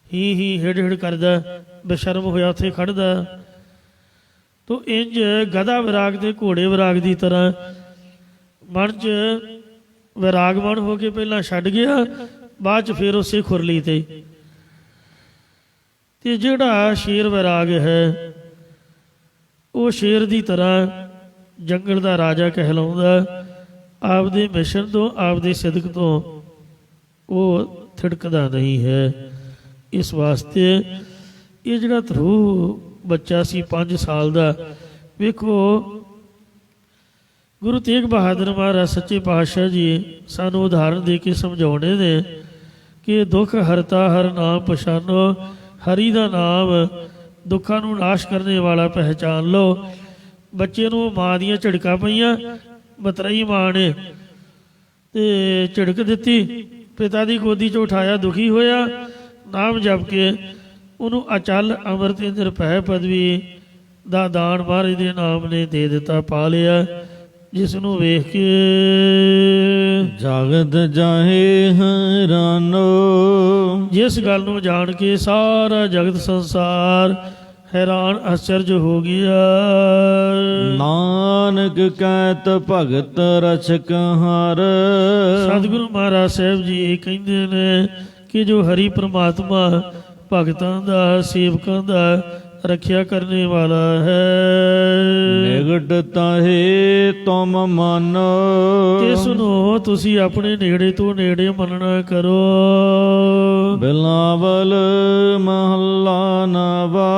ਹੀ ਹਿੜ ਹਿੜ ਕਰਦਾ, ਬੇਸ਼ਰਮ ਹੋਇਆ ਉੱਥੇ ਖੜਦਾ। ਤੋ ਇੰਜ ਗਧਾ ਵਿਰਾਗ ਤੇ ਘੋੜੇ ਵਿਰਾਗ ਦੀ ਤਰ੍ਹਾਂ ਮਨ 'ਚ ਵਿਰਾਗਮਨ ਹੋ ਕੇ ਪਹਿਲਾਂ ਛੱਡ ਗਿਆ, ਬਾਅਦ 'ਚ ਫਿਰ ਉਸੇ ਖੁਰਲੀ ਤੇ। ਤੇ ਜਿਹੜਾ ਸ਼ੇਰ ਵਿਰਾਗ ਹੈ ਉਹ ਸ਼ੇਰ ਦੀ ਤਰ੍ਹਾਂ ਜੰਗਲ ਦਾ ਰਾਜਾ ਕਹਿਲਾਉਂਦਾ। ਆਪਦੇ ਮਿਸ਼ਨ ਤੋਂ, ਆਪਦੇ ਸਿਦਕ ਤੋਂ ਉਹ ਥਿੜਕਦਾ ਨਹੀਂ ਹੈ। ਇਸ ਵਾਸਤੇ ਇਹ ਜਿਹੜਾ ਧਰੂ ਬੱਚਾ ਸੀ 5 ਸਾਲ ਦਾ, ਵੇਖੋ ਗੁਰੂ ਤੇਗ ਬਹਾਦਰ ਮਹਾਰਾਜ ਸੱਚੇ ਪਾਤਸ਼ਾਹ ਜੀ ਸਾਨੂੰ ਉਦਾਹਰਨ ਦੇ ਕੇ ਸਮਝਾਉਣੇ ਨੇ ਕਿ ਦੁੱਖ ਹਰਤਾ ਹਰ ਨਾਮ ਪਛਾਨੋ, ਹਰੀ ਦਾ ਨਾਮ ਦੁੱਖਾਂ ਨੂੰ ਨਾਸ਼ ਕਰਨ ਵਾਲਾ ਪਹਿਚਾਨ ਲਓ। ਬੱਚੇ ਨੂੰ ਮਾਂ ਦੀਆਂ ਝਿੜਕਾਂ ਪਈਆਂ, ਮਤਰੇਈ ਮਾਂ ਨੇ ਤੇ ਝਿੜਕ ਦਿੱਤੀ, ਪਿਤਾ ਦੀ ਗੋਦੀ 'ਚ ਉਠਾਇਆ, ਦੁਖੀ ਹੋਇਆ, ਨਾਮ ਜਪ ਕੇ ਉਹਨੂੰ ਅਚਲ ਅੰਮ੍ਰਿਤ ਨਿਰਭੈ ਪਦਵੀ ਦਾ ਦਾਨ ਮਹਾਰਾਜ ਦੇ ਨਾਮ ਨੇ ਦੇ ਦਿੱਤਾ, ਪਾ ਲਿਆ। ਜਿਸ ਨੂੰ ਵੇਖ ਕੇ ਜਗਤ ਜਾਹੇ ਹੈਰਾਨੋ, ਜਿਸ ਗੱਲ ਨੂੰ ਜਾਣ ਕੇ ਸਾਰਾ ਜਗਤ ਸੰਸਾਰ ਹੈਰਾਨ ਅਚਰਜ ਹੋ ਗਿਆ। ਨਾਨਕ ਕਹਿਤ ਭਗਤ ਰਛਕ ਹਰ, ਸਤਿਗੁਰੂ ਮਹਾਰਾਜ ਸਾਹਿਬ ਜੀ ਇਹ ਕਹਿੰਦੇ ਨੇ ਕਿ ਜੋ ਹਰੀ ਪ੍ਰਮਾਤਮਾ ਭਗਤਾਂ ਦਾ, ਸੇਵਕਾਂ ਦਾ ਰੱਖਿਆ ਕਰਨੇ ਵਾਲਾ ਹੈ। ਨਿਗਟ ਤਾਹੇ ਤੁਮ ਮਾਨੋ, ਇਸ ਨੂੰ ਤੁਸੀਂ ਆਪਣੇ ਨੇੜੇ ਤੋਂ ਨੇੜੇ ਮੰਨਣਾ ਕਰੋ। ਬਿਲਾਵਲ ਮਹੱਲਾ ਨਵਾ।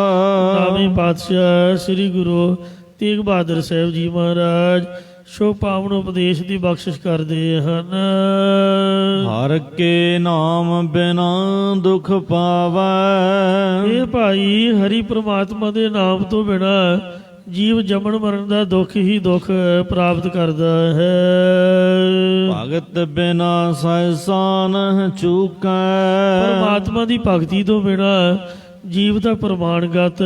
ਨਾਵੇਂ ਪਾਤਸ਼ਾਹ ਸ੍ਰੀ ਗੁਰੂ ਤੇਗ ਬਹਾਦਰ ਸਾਹਿਬ ਜੀ ਮਹਾਰਾਜ ਸ਼ੋ ਪਾਵਨ ਉਪਦੇਸ਼ ਦੀ ਬਖਸ਼ਿਸ਼ ਕਰਦੇ ਹਨ। ਹਰ ਕੇ ਨਾਮ ਬਿਨਾ ਦੁਖ ਪਾਵੈ, ਇਹ ਭਾਈ ਹਰੀ ਪ੍ਰਮਾਤਮਾ ਦੇ ਨਾਮ ਤੋਂ ਬਿਨਾ ਜੀਵ ਜੰਮਣ ਮਰਨ ਦਾ ਦੁੱਖ ਹੀ ਦੁੱਖ ਪ੍ਰਾਪਤ ਕਰਦਾ ਹੈ। ਭਗਤ ਬਿਨਾ ਸਹਿਸਾ ਨ ਚੂਕੈ, ਪਰਮਾਤਮਾ ਦੀ ਭਗਤੀ ਤੋਂ ਬਿਨਾ ਜੀਵ ਦਾ ਪ੍ਰਮਾਣਗਤ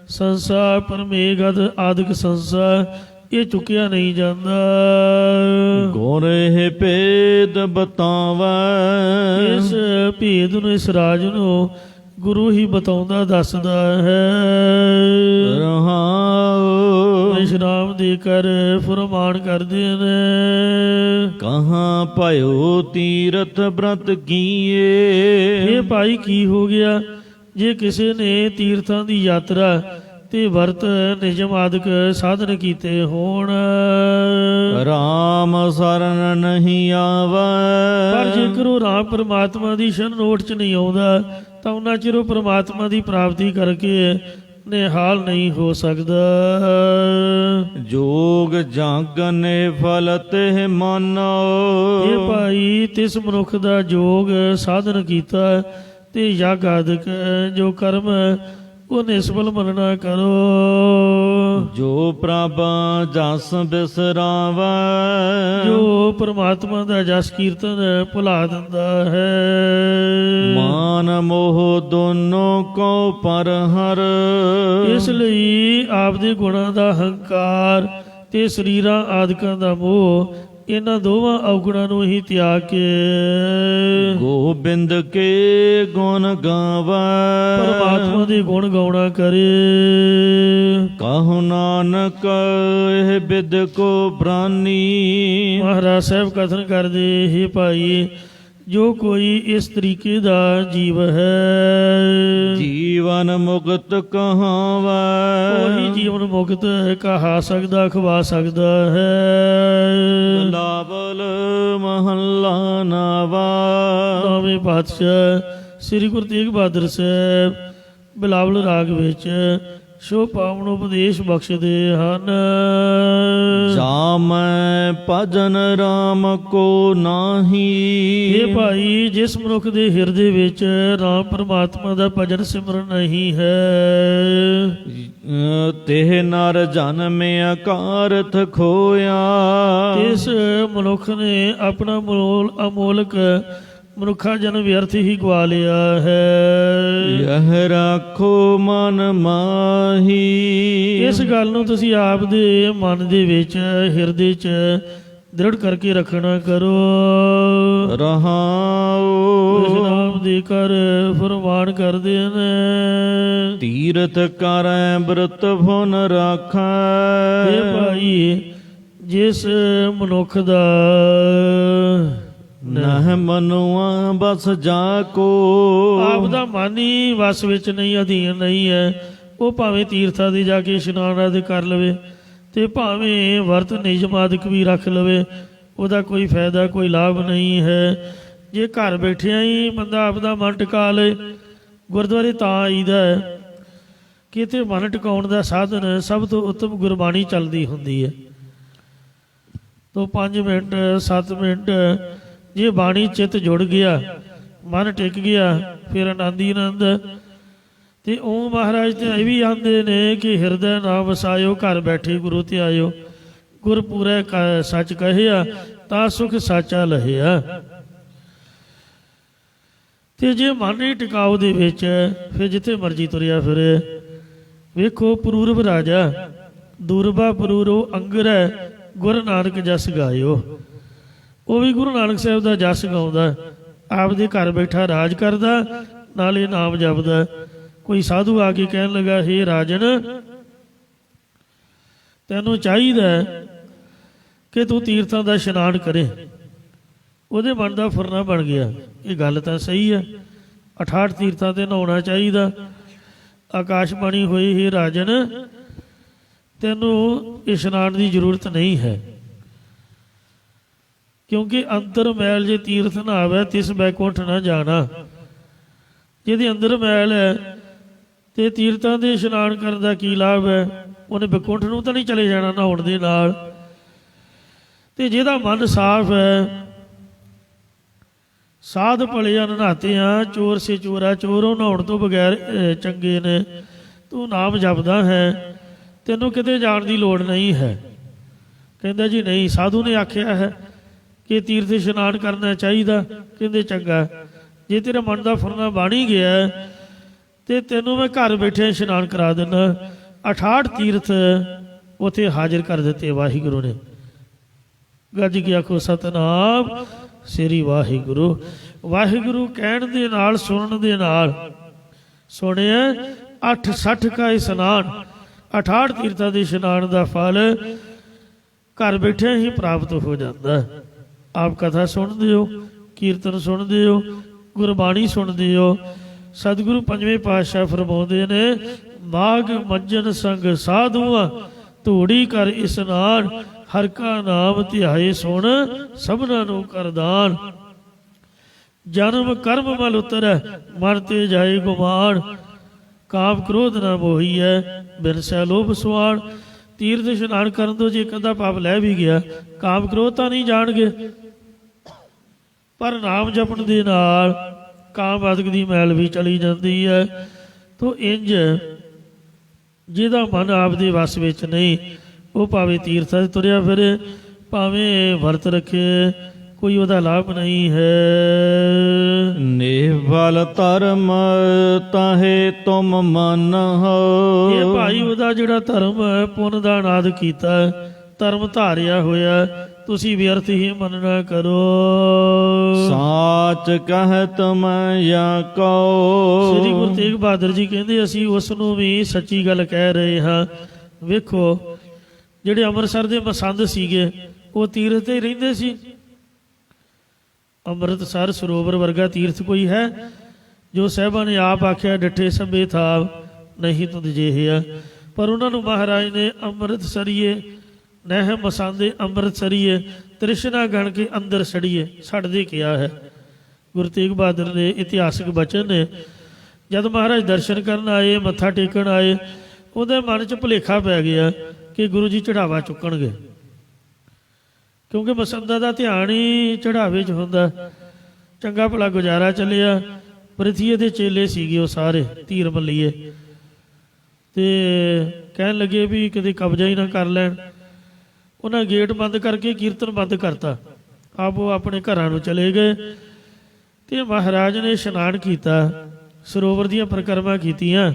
ਸੰਸਾਰ ਪਰਮੇਗਤ ਆਦਿਕ ਸੰਸਾਰ ਇਹ ਚੁੱਕਿਆ ਨਹੀਂ ਜਾਂਦਾ। ਗੋਰੇ ਭੇਦ ਬਤਾਵੈ, ਇਸ ਭੇਦ ਨੂੰ, ਇਸ ਰਾਜ ਨੂੰ ਗੁਰੂ ਹੀ ਬਤਾਉਂਦਾ ਦੱਸਦਾ ਹੈ। ਰਹਾਉ ਵਿਸ਼ਰਾਮ ਦੇ ਕਰ ਫਰਮਾਨ ਕਰਦੇ ਨੇ। ਕਹਾਂ ਭਇਓ ਤੀਰਥ ਬ੍ਰਤ ਕੀਏ, ਇਹ ਭਾਈ ਕੀ ਹੋ ਗਿਆ ਜੇ ਕਿਸੇ ਨੇ ਤੀਰਥਾਂ ਦੀ ਯਾਤਰਾ ਤੇ ਵਰਤ ਨਿਯਮ ਆਦਿਕ ਸਾਧਨ ਕੀਤੇ ਹੋਣ, ਰਾਮ ਸਰਨ ਨਹੀਂ ਆਵੈ, ਪਰ ਜੇਕਰ ਉਹ ਰਾਮ ਪਰਮਾਤਮਾ ਦੀ ਸ਼ਰਨ ਓਟ 'ਚ ਨਹੀਂ ਆਉਂਦਾ ਤਾਂ ਉਹਨਾਂ ਚਿਰ ਉਹ ਪਰਮਾਤਮਾ ਦੀ ਪ੍ਰਾਪਤੀ ਕਰਕੇ ਨਿਹਾਲ ਨਹੀਂ ਹੋ ਸਕਦਾ। ਜੋਗ ਜਗ ਨੇ ਫਲ ਤੇ ਮਾਨੋ, ਇਹ ਭਾਈ ਤਿਸ ਮਨੁੱਖ ਦਾ ਜੋਗ ਸਾਧਨ ਕੀਤਾ ਤੇ ਯਗ ਆਦਿਕ ਜੋ ਕਰਮ ਉਹ ਨਿਸਫਲ ਮੰਨਣਾ ਕਰੋ। ਜੋ ਪ੍ਰਭ ਜਸ ਬਿਸਰਾਵੈ, ਜੋ ਪਰਮਾਤਮਾ ਦਾ ਜਸ ਕੀਰਤਨ ਭੁਲਾ ਦਿੰਦਾ ਹੈ। ਮਾਨ ਮੋਹ ਦੋਨੋਂ ਕੋ ਪਰ ਹਰ, ਇਸ ਲਈ ਆਪਦੇ ਗੁਣਾਂ ਦਾ ਹੰਕਾਰ ਤੇ ਸਰੀਰਾਂ ਆਦਿਕਾਂ ਦਾ ਮੋਹ, ਇਹਨਾਂ ਦੋਵਾਂ ਔਗੁਣਾਂ ਨੂੰ ਹੀ ਤਿਆਗ ਕੇ ਗੋਬਿੰਦ ਕੇ ਗੁਣ ਗਾਵੈ, ਪਰਮਾਤਮਾ ਦੇ ਗੁਣ ਗਾਉਣਾ ਕਰੇ। ਕਹੋ ਨਾਨਕ ਇਹ ਬਿਦ ਕੋ ਬ੍ਰਾਨੀ, ਮਹਾਰਾਜ ਸਾਹਿਬ ਕਥਨ ਕਰਦੇ, हे ਭਾਈ ਜੋ ਕੋਈ ਇਸ ਤਰੀਕੇ ਦਾ ਜੀਵ ਹੈ, ਜੀਵਨ ਮੁਕਤ ਕਹਾਵੈ, ਉਹੀ ਜੀਵਨ ਮੁਕਤ ਕਹਾ ਸਕਦਾ, ਖਵਾ ਸਕਦਾ ਹੈ। ਬਿਲਾਵਲ ਮਹੱਲਾ ਨਵਾ। ਨਾਵੇਂ ਪਾਤਸ਼ਾਹ ਸ੍ਰੀ ਗੁਰੂ ਤੇਗ ਬਹਾਦਰ ਸਾਹਿਬ ਬਿਲਾਵਲ ਰਾਗ ਵਿੱਚ ਸ਼ੋ ਪਾਵਨ ਉਪਦੇਸ਼ ਬਖਸ਼ਦੇ ਹਨ। ਜਾ ਮੈਂ ਭਜਨ ਰਾਮ ਕੋ ਨਾਹੀ, ਇਹ ਭਾਈ ਜਿਸ ਮਨੁੱਖ ਦੇ ਹਿਰਦੇ ਵਿੱਚ ਰਾਮ ਪਰਮਾਤਮਾ ਦਾ ਭਜਨ ਸਿਮਰਨ ਨਹੀਂ ਹੈ, ਤਿਹ ਨਰ ਜਨਮਿ ਅਕਾਰਥ ਖੋਇਆ, ਇਸ ਮਨੁੱਖ ਨੇ ਆਪਣਾ ਅਮੋਲਕ ਮਨੁੱਖਾ ਜਨਮ ਵਿਅਰਥ ਹੀ ਗਵਾ ਲਿਆ ਹੈ। ਯਹ ਰਾਖੋ ਮਨ ਮਾਹੀ। ਇਸ ਗੱਲ ਨੂੰ ਤੁਸੀਂ ਆਪ ਦੇ ਮਨ ਦੇ ਵਿੱਚ, ਹਿਰਦੇ 'ਚ ਦ੍ਰਿੜ ਕਰਕੇ ਰੱਖਣਾ ਕਰੋ। ਰਹਾਉ ਨਾਮ ਦੇ ਕਰ ਫਰਮਾਨ ਕਰਦੇ ਨੇ। ਤੀਰਥ ਕਰੈ ਬ੍ਰਤ ਫੁਨ ਰਾਖੈ। ਇਹ ਭਾਈ ਜਿਸ ਮਨੁੱਖ ਦਾ ਨਹਿ ਮਨੁਆ ਬਸ ਜਾ ਕੋ। ਆਪ ਦਾ ਮਨ ਹੀ ਵਸ ਵਿੱਚ ਨਹੀਂ, ਅਧੀਨ ਨਹੀਂ ਹੈ, ਉਹ ਭਾਵੇਂ ਤੀਰਥਾਂ ਦੇ ਜਾ ਕੇ ਇਸ਼ਨਾਨ ਆਦਿ ਕਰ ਲਵੇ ਤੇ ਭਾਵੇਂ ਵਰਤ ਨਿਯਮਾਦਿਕ ਵੀ ਰੱਖ ਲਵੇ, ਉਹਦਾ ਕੋਈ ਫਾਇਦਾ, ਕੋਈ ਲਾਭ ਨਹੀਂ ਹੈ। ਜੇ ਘਰ ਬੈਠਿਆਂ ਹੀ ਬੰਦਾ ਆਪਦਾ ਮਨ ਟਿਕਾ ਲਏ, ਗੁਰਦੁਆਰੇ ਤਾਂ ਆਈਦਾ ਹੈ ਕਿ ਇੱਥੇ ਮਨ ਟਿਕਾਉਣ ਦਾ ਸਾਧਨ ਸਭ ਤੋਂ ਉੱਤਮ ਗੁਰਬਾਣੀ ਚੱਲਦੀ ਹੁੰਦੀ ਹੈ। ਤੋਂ 5 ਮਿੰਟ 7 ਮਿੰਟ ਜੇ ਬਾਣੀ ਚਿੱਤ ਜੁੜ ਗਿਆ, ਮਨ ਟਿਕ ਗਿਆ, ਫਿਰ ਆਨੰਦ ਹੀ ਆਨੰਦ। ਤੇ ਉਹ ਮਹਾਰਾਜ ਤੇ ਇਹ ਵੀ ਆਂਦੇ ਨੇ ਕਿ ਹਿਰਦੈ ਨਾ ਵਸਾਇਓ, ਘਰ ਬੈਠੇ ਗੁਰੂ ਤੇ ਆਇਓ। ਗੁਰ ਪੂਰੇ ਸੱਚ ਕਹਿਆ, ਤਾਂ ਸੁਖ ਸਾਚਾ ਲਹਿਆ। ਤੇ ਜੇ ਮਨ ਨਹੀਂ ਟਿਕਾਓ ਦੇ ਵਿੱਚ, ਫਿਰ ਜਿੱਥੇ ਮਰਜ਼ੀ ਤੁਰਿਆ ਫਿਰੇ। ਵੇਖੋ ਪਰੂਰਵ ਰਾਜਾ, ਦੂਰਬਾ ਪਰੂਰੋ ਅੰਗਰੈ, ਗੁਰੂ ਨਾਨਕ ਜਸ ਗਾਇਓ। ਉਹ ਵੀ ਗੁਰੂ ਨਾਨਕ ਸਾਹਿਬ ਦਾ ਜਸ ਗਾਉਂਦਾ, ਆਪਦੇ ਘਰ ਬੈਠਾ ਰਾਜ ਕਰਦਾ, ਨਾਲੇ ਨਾਮ ਜਪਦਾ। ਕੋਈ ਸਾਧੂ ਆ ਕੇ ਕਹਿਣ ਲੱਗਾ, ਹੇ ਰਾਜਨ, ਤੈਨੂੰ ਚਾਹੀਦਾ ਕਿ ਤੂੰ ਤੀਰਥਾਂ ਦਾ ਇਸ਼ਨਾਨ ਕਰੇ। ਉਹਦੇ ਮਨ ਦਾ ਫੁਰਨਾ ਬਣ ਗਿਆ, ਇਹ ਗੱਲ ਤਾਂ ਸਹੀ ਹੈ, 68 ਤੀਰਥਾਂ ਤੇ ਨਹਾਉਣਾ ਚਾਹੀਦਾ। ਆਕਾਸ਼ਬਾਣੀ ਹੋਈ, ਹੇ ਰਾਜਨ, ਤੈਨੂੰ ਇਸ਼ਨਾਨ ਦੀ ਜ਼ਰੂਰਤ ਨਹੀਂ ਹੈ, ਕਿਉਂਕਿ ਅੰਤਰ ਮੈਲ ਜੇ ਤੀਰਥ ਨਾ ਆਵੇ, ਤਿਸ ਬੈਕੁੰਠ ਨਾ ਜਾਣਾ। ਜਿਹਦੇ ਅੰਦਰ ਮੈਲ ਹੈ ਤੇ ਤੀਰਥਾਂ ਦੇ ਇਸ਼ਨਾਨ ਕਰਨ ਦਾ ਕੀ ਲਾਭ ਹੈ? ਉਹਨੇ ਬੈਕੁੰਠ ਨੂੰ ਤਾਂ ਨਹੀਂ ਚਲੇ ਜਾਣਾ ਨਹਾਉਣ ਦੇ ਨਾਲ। ਤੇ ਜਿਹਦਾ ਮਨ ਸਾਫ਼ ਹੈ, ਸਾਧ ਭਲੇ ਅਨਹਾਤੇ ਆ, ਚੋਰ ਸੇ ਚੋਰਾ ਚੋਰੋਂ, ਨਹਾਉਣ ਤੋਂ ਬਗੈਰ ਚੰਗੇ ਨੇ। ਤੂੰ ਨਾਮ ਜਪਦਾ ਹੈ, ਤੈਨੂੰ ਕਿਤੇ ਜਾਣ ਦੀ ਲੋੜ ਨਹੀਂ ਹੈ। ਕਹਿੰਦਾ ਜੀ ਨਹੀਂ, ਸਾਧੂ ਨੇ ਆਖਿਆ ਹੈ ਕਿ ਤੀਰਥ ਇਸ਼ਨਾਨ ਕਰਨਾ ਚਾਹੀਦਾ। ਕਹਿੰਦੇ ਚੰਗਾ, ਜੇ ਤੇਰੇ ਮਨ ਦਾ ਫੁਰਨਾ ਬਣ ਹੀ ਗਿਆ ਤੇ ਤੈਨੂੰ ਮੈਂ ਘਰ ਬੈਠੇ ਇਸ਼ਨਾਨ ਕਰਾ ਦਿੰਦਾ। 68 ਤੀਰਥ ਉੱਥੇ ਹਾਜ਼ਰ ਕਰ ਦਿੱਤੇ ਵਾਹਿਗੁਰੂ ਨੇ। ਗੱਜ ਕੇ ਆਖੋ ਸਤਿਨਾਮ ਸ੍ਰੀ ਵਾਹਿਗੁਰੂ। ਵਾਹਿਗੁਰੂ ਕਹਿਣ ਦੇ ਨਾਲ, ਸੁਣਨ ਦੇ ਨਾਲ, ਸੁਣਿਆ 68 ਕਾ ਇਸ਼ਨਾਨ, 68 ਤੀਰਥਾਂ ਦੇ ਇਸ਼ਨਾਨ ਦਾ ਫਲ ਘਰ ਬੈਠੇ ਹੀ ਪ੍ਰਾਪਤ ਹੋ ਜਾਂਦਾ। ਆਪ ਕਥਾ ਸੁਣਦੇ ਹੋ, ਕੀਰਤਨ ਸੁਣਦੇ ਹੋ, ਗੁਰਬਾਣੀ ਸੁਣਦੇ ਹੋ। ਸਤਿਗੁਰੂ ਪੰਜਵੇਂ ਪਾਤਸ਼ਾਹ ਫਰਮਾਉਂਦੇ ਨੇ, ਮਾਘ ਮੰਜਨ ਸੰਗ ਸਾਧੂਆਂ, ਧੂੜੀ ਕਰ ਇਸ਼ਨਾਨ, ਹਰ ਕਾ ਨਾਮ ਧਿਆਏ ਸੁਣ, ਸਭਨਾਂ ਨੂੰ ਕਰਦਾਨ। ਜਨਮ ਕਰਮ ਮਲ ਉਤਰੈ, ਮਨ ਤੇ ਜਾਏ ਗੁਮਾਨ, ਕਾਮ ਕ੍ਰੋਧ ਨਾ ਮੋਹੀਐ, ਬਿਨ ਸੈ ਲੋਭ ਸੁਆਣ। ਤੀਰਥ ਇਸ਼ਨਾਨ ਕਰਨ ਤੋਂ ਜੇ ਇੱਕ ਅੱਧਾ ਪਾਪ ਲੈ ਵੀ ਗਿਆ, ਕਾਮ ਕ੍ਰੋਧ ਤਾਂ ਨਹੀਂ ਜਾਣਗੇ, ਪਰ ਨਾਮ ਜਪਣ ਦੇ ਨਾਲ ਕਾਮ ਆਦਿਕ ਦੀ ਮੈਲ ਵੀ ਚਲੀ ਜਾਂਦੀ ਹੈ। ਤੋ ਇੰਜ ਜਿਹਦਾ ਮਨ ਆਪਦੇ ਵੱਸ ਵਿੱਚ ਨਹੀਂ, ਉਹ ਭਾਵੇਂ ਤੀਰਥਾਂ 'ਤੇ ਤੁਰਿਆ ਫਿਰੇ, ਭਾਵੇਂ ਵਰਤ ਰੱਖੇ, ਕੋਈ ਉਹਦਾ ਲਾਭ ਨਹੀਂ ਹੈ। ਨਿਵਲ ਧਰਮ ਤਾਹੇ ਤੁਮ ਮੰਨਹੁ। ਇਹ ਭਾਈ ਉਹਦਾ ਜਿਹੜਾ ਧਰਮ ਹੈ, ਪੁੰਨ ਦਾ ਅਨਾਦ ਕੀਤਾ, ਧਰਮ ਧਾਰਿਆ ਹੋਇਆ, ਤੁਸੀਂ ਵਿਅਰਥ ਹੀ ਮੰਨਣਾ ਕਰੋ। ਸਾਚ ਕਹਿਤ ਮੈਂ ਜਾਂ ਕਉ। ਸ੍ਰੀ ਗੁਰੂ ਤੇਗ ਬਹਾਦਰ ਜੀ ਕਹਿੰਦੇ, ਅਸੀਂ ਉਸ ਨੂੰ ਵੀ ਸੱਚੀ ਗੱਲ ਕਹਿ ਰਹੇ ਹਾਂ। ਵੇਖੋ, ਜਿਹੜੇ ਅੰਮ੍ਰਿਤਸਰ ਦੇ ਮਸੰਦ ਸੀਗੇ, ਉਹ ਤੀਰਥ ਤੇ ਰਹਿੰਦੇ ਸੀ। ਅੰਮ੍ਰਿਤਸਰ ਸਰੋਵਰ ਵਰਗਾ ਤੀਰਥ ਕੋਈ ਹੈ ਜੋ ਸਾਹਿਬਾਂ ਨੇ ਆਪ ਆਖਿਆ, ਡਿੱਠੇ ਸਭੇ ਥਾਵ ਨਹੀਂ ਤੁਧ ਜਿਹੇ। ਪਰ ਉਹਨਾਂ ਨੂੰ ਮਹਾਰਾਜ ਨੇ ਅੰਮ੍ਰਿਤਸਰੀਏ ਨਹਿ ਮਸਾਂਦੇ ਅੰਮ੍ਰਿਤਸਰੀਏ, ਤ੍ਰਿਸ਼ਨਾ ਗਣ ਕੇ ਅੰਦਰ ਸੜੀਏ ਛੱਡਦੇ ਕਿਹਾ ਹੈ। ਗੁਰੂ ਤੇਗ ਬਹਾਦਰ ਦੇ ਇਤਿਹਾਸਕ ਬਚਨ ਨੇ। ਜਦ ਮਹਾਰਾਜ ਦਰਸ਼ਨ ਕਰਨ ਆਏ, ਮੱਥਾ ਟੇਕਣ ਆਏ, ਉਹਦੇ ਮਨ 'ਚ ਭੁਲੇਖਾ ਪੈ ਗਿਆ ਕਿ ਗੁਰੂ ਜੀ ਚੜਾਵਾ ਚੁੱਕਣਗੇ, ਕਿਉਂਕਿ ਮਸੰਦਾਂ ਦਾ ਧਿਆਨ ਹੀ ਚੜਾਵੇ 'ਚ ਹੁੰਦਾ। ਚੰਗਾ ਭਲਾ ਗੁਜ਼ਾਰਾ ਚੱਲਿਆ। ਪ੍ਰਿਥੀ ਦੇ ਚੇਲੇ ਸੀਗੇ ਉਹ ਸਾਰੇ, ਧੀਰ ਮੱਲੀਏ, ਤੇ ਕਹਿਣ ਲੱਗੇ ਵੀ ਕਿਤੇ ਕਬਜ਼ਾ ਹੀ ਨਾ ਕਰ ਲੈਣ। ਉਹਨਾਂ ਗੇਟ ਬੰਦ ਕਰਕੇ ਕੀਰਤਨ ਬੰਦ ਕਰਤਾ, ਆਪ ਉਹ ਆਪਣੇ ਘਰਾਂ ਨੂੰ ਚਲੇ ਗਏ। ਤੇ ਮਹਾਰਾਜ ਨੇ ਇਸ਼ਨਾਨ ਕੀਤਾ, ਸਰੋਵਰ ਦੀਆਂ ਪਰਿਕਰਮਾ ਕੀਤੀਆਂ।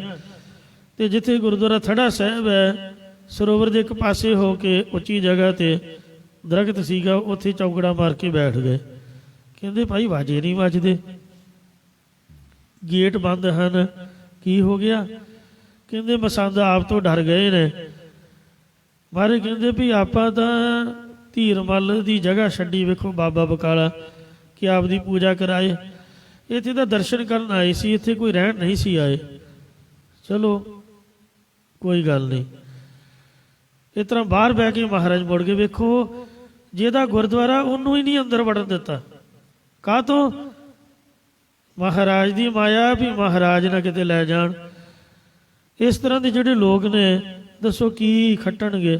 ਤੇ ਜਿੱਥੇ ਗੁਰਦੁਆਰਾ ਥੜਾ ਸਾਹਿਬ ਹੈ, ਸਰੋਵਰ ਦੇ ਇੱਕ ਪਾਸੇ ਹੋ ਕੇ ਉੱਚੀ ਜਗ੍ਹਾ ਤੇ ਦਰਖਤ ਸੀਗਾ, ਉੱਥੇ ਚੌਕੜਾ ਮਾਰ ਕੇ ਬੈਠ ਗਏ। ਕਹਿੰਦੇ ਭਾਈ ਵਾਜੇ ਨਹੀਂ ਵੱਜਦੇ, ਗੇਟ ਬੰਦ ਹਨ, ਕੀ ਹੋ ਗਿਆ? ਕਹਿੰਦੇ ਮਸੰਦ ਆਪ ਤੋਂ ਡਰ ਗਏ ਨੇ। ਮਹਾਰਾਜ ਕਹਿੰਦੇ ਵੀ ਆਪਾਂ ਤਾਂ ਧੀਰਮੱਲ ਦੀ ਜਗ੍ਹਾ ਛੱਡੀ, ਵੇਖੋ ਬਾਬਾ ਬਕਾਲਾ, ਕਿ ਆਪ ਦੀ ਪੂਜਾ ਕਰਾਏ। ਇੱਥੇ ਤਾਂ ਦਰਸ਼ਨ ਕਰਨ ਆਏ ਸੀ, ਇੱਥੇ ਕੋਈ ਰਹਿਣ ਨਹੀਂ ਸੀ ਆਏ। ਚਲੋ ਕੋਈ ਗੱਲ ਨਹੀਂ। ਇਸ ਤਰ੍ਹਾਂ ਬਾਹਰ ਬਹਿ ਕੇ ਮਹਾਰਾਜ ਮੁੜ ਕੇ, ਵੇਖੋ ਜਿਹਦਾ ਗੁਰਦੁਆਰਾ ਉਹਨੂੰ ਹੀ ਨਹੀਂ ਅੰਦਰ ਵੜਨ ਦਿੱਤਾ। ਕਾਹ ਤੋਂ? ਮਹਾਰਾਜ ਦੀ ਮਾਇਆ ਵੀ ਮਹਾਰਾਜ ਨਾ ਕਿਤੇ ਲੈ ਜਾਣ। ਇਸ ਤਰ੍ਹਾਂ ਦੇ ਜਿਹੜੇ ਲੋਕ ਨੇ, ਦੱਸੋ ਕੀ ਖੱਟਣਗੇ?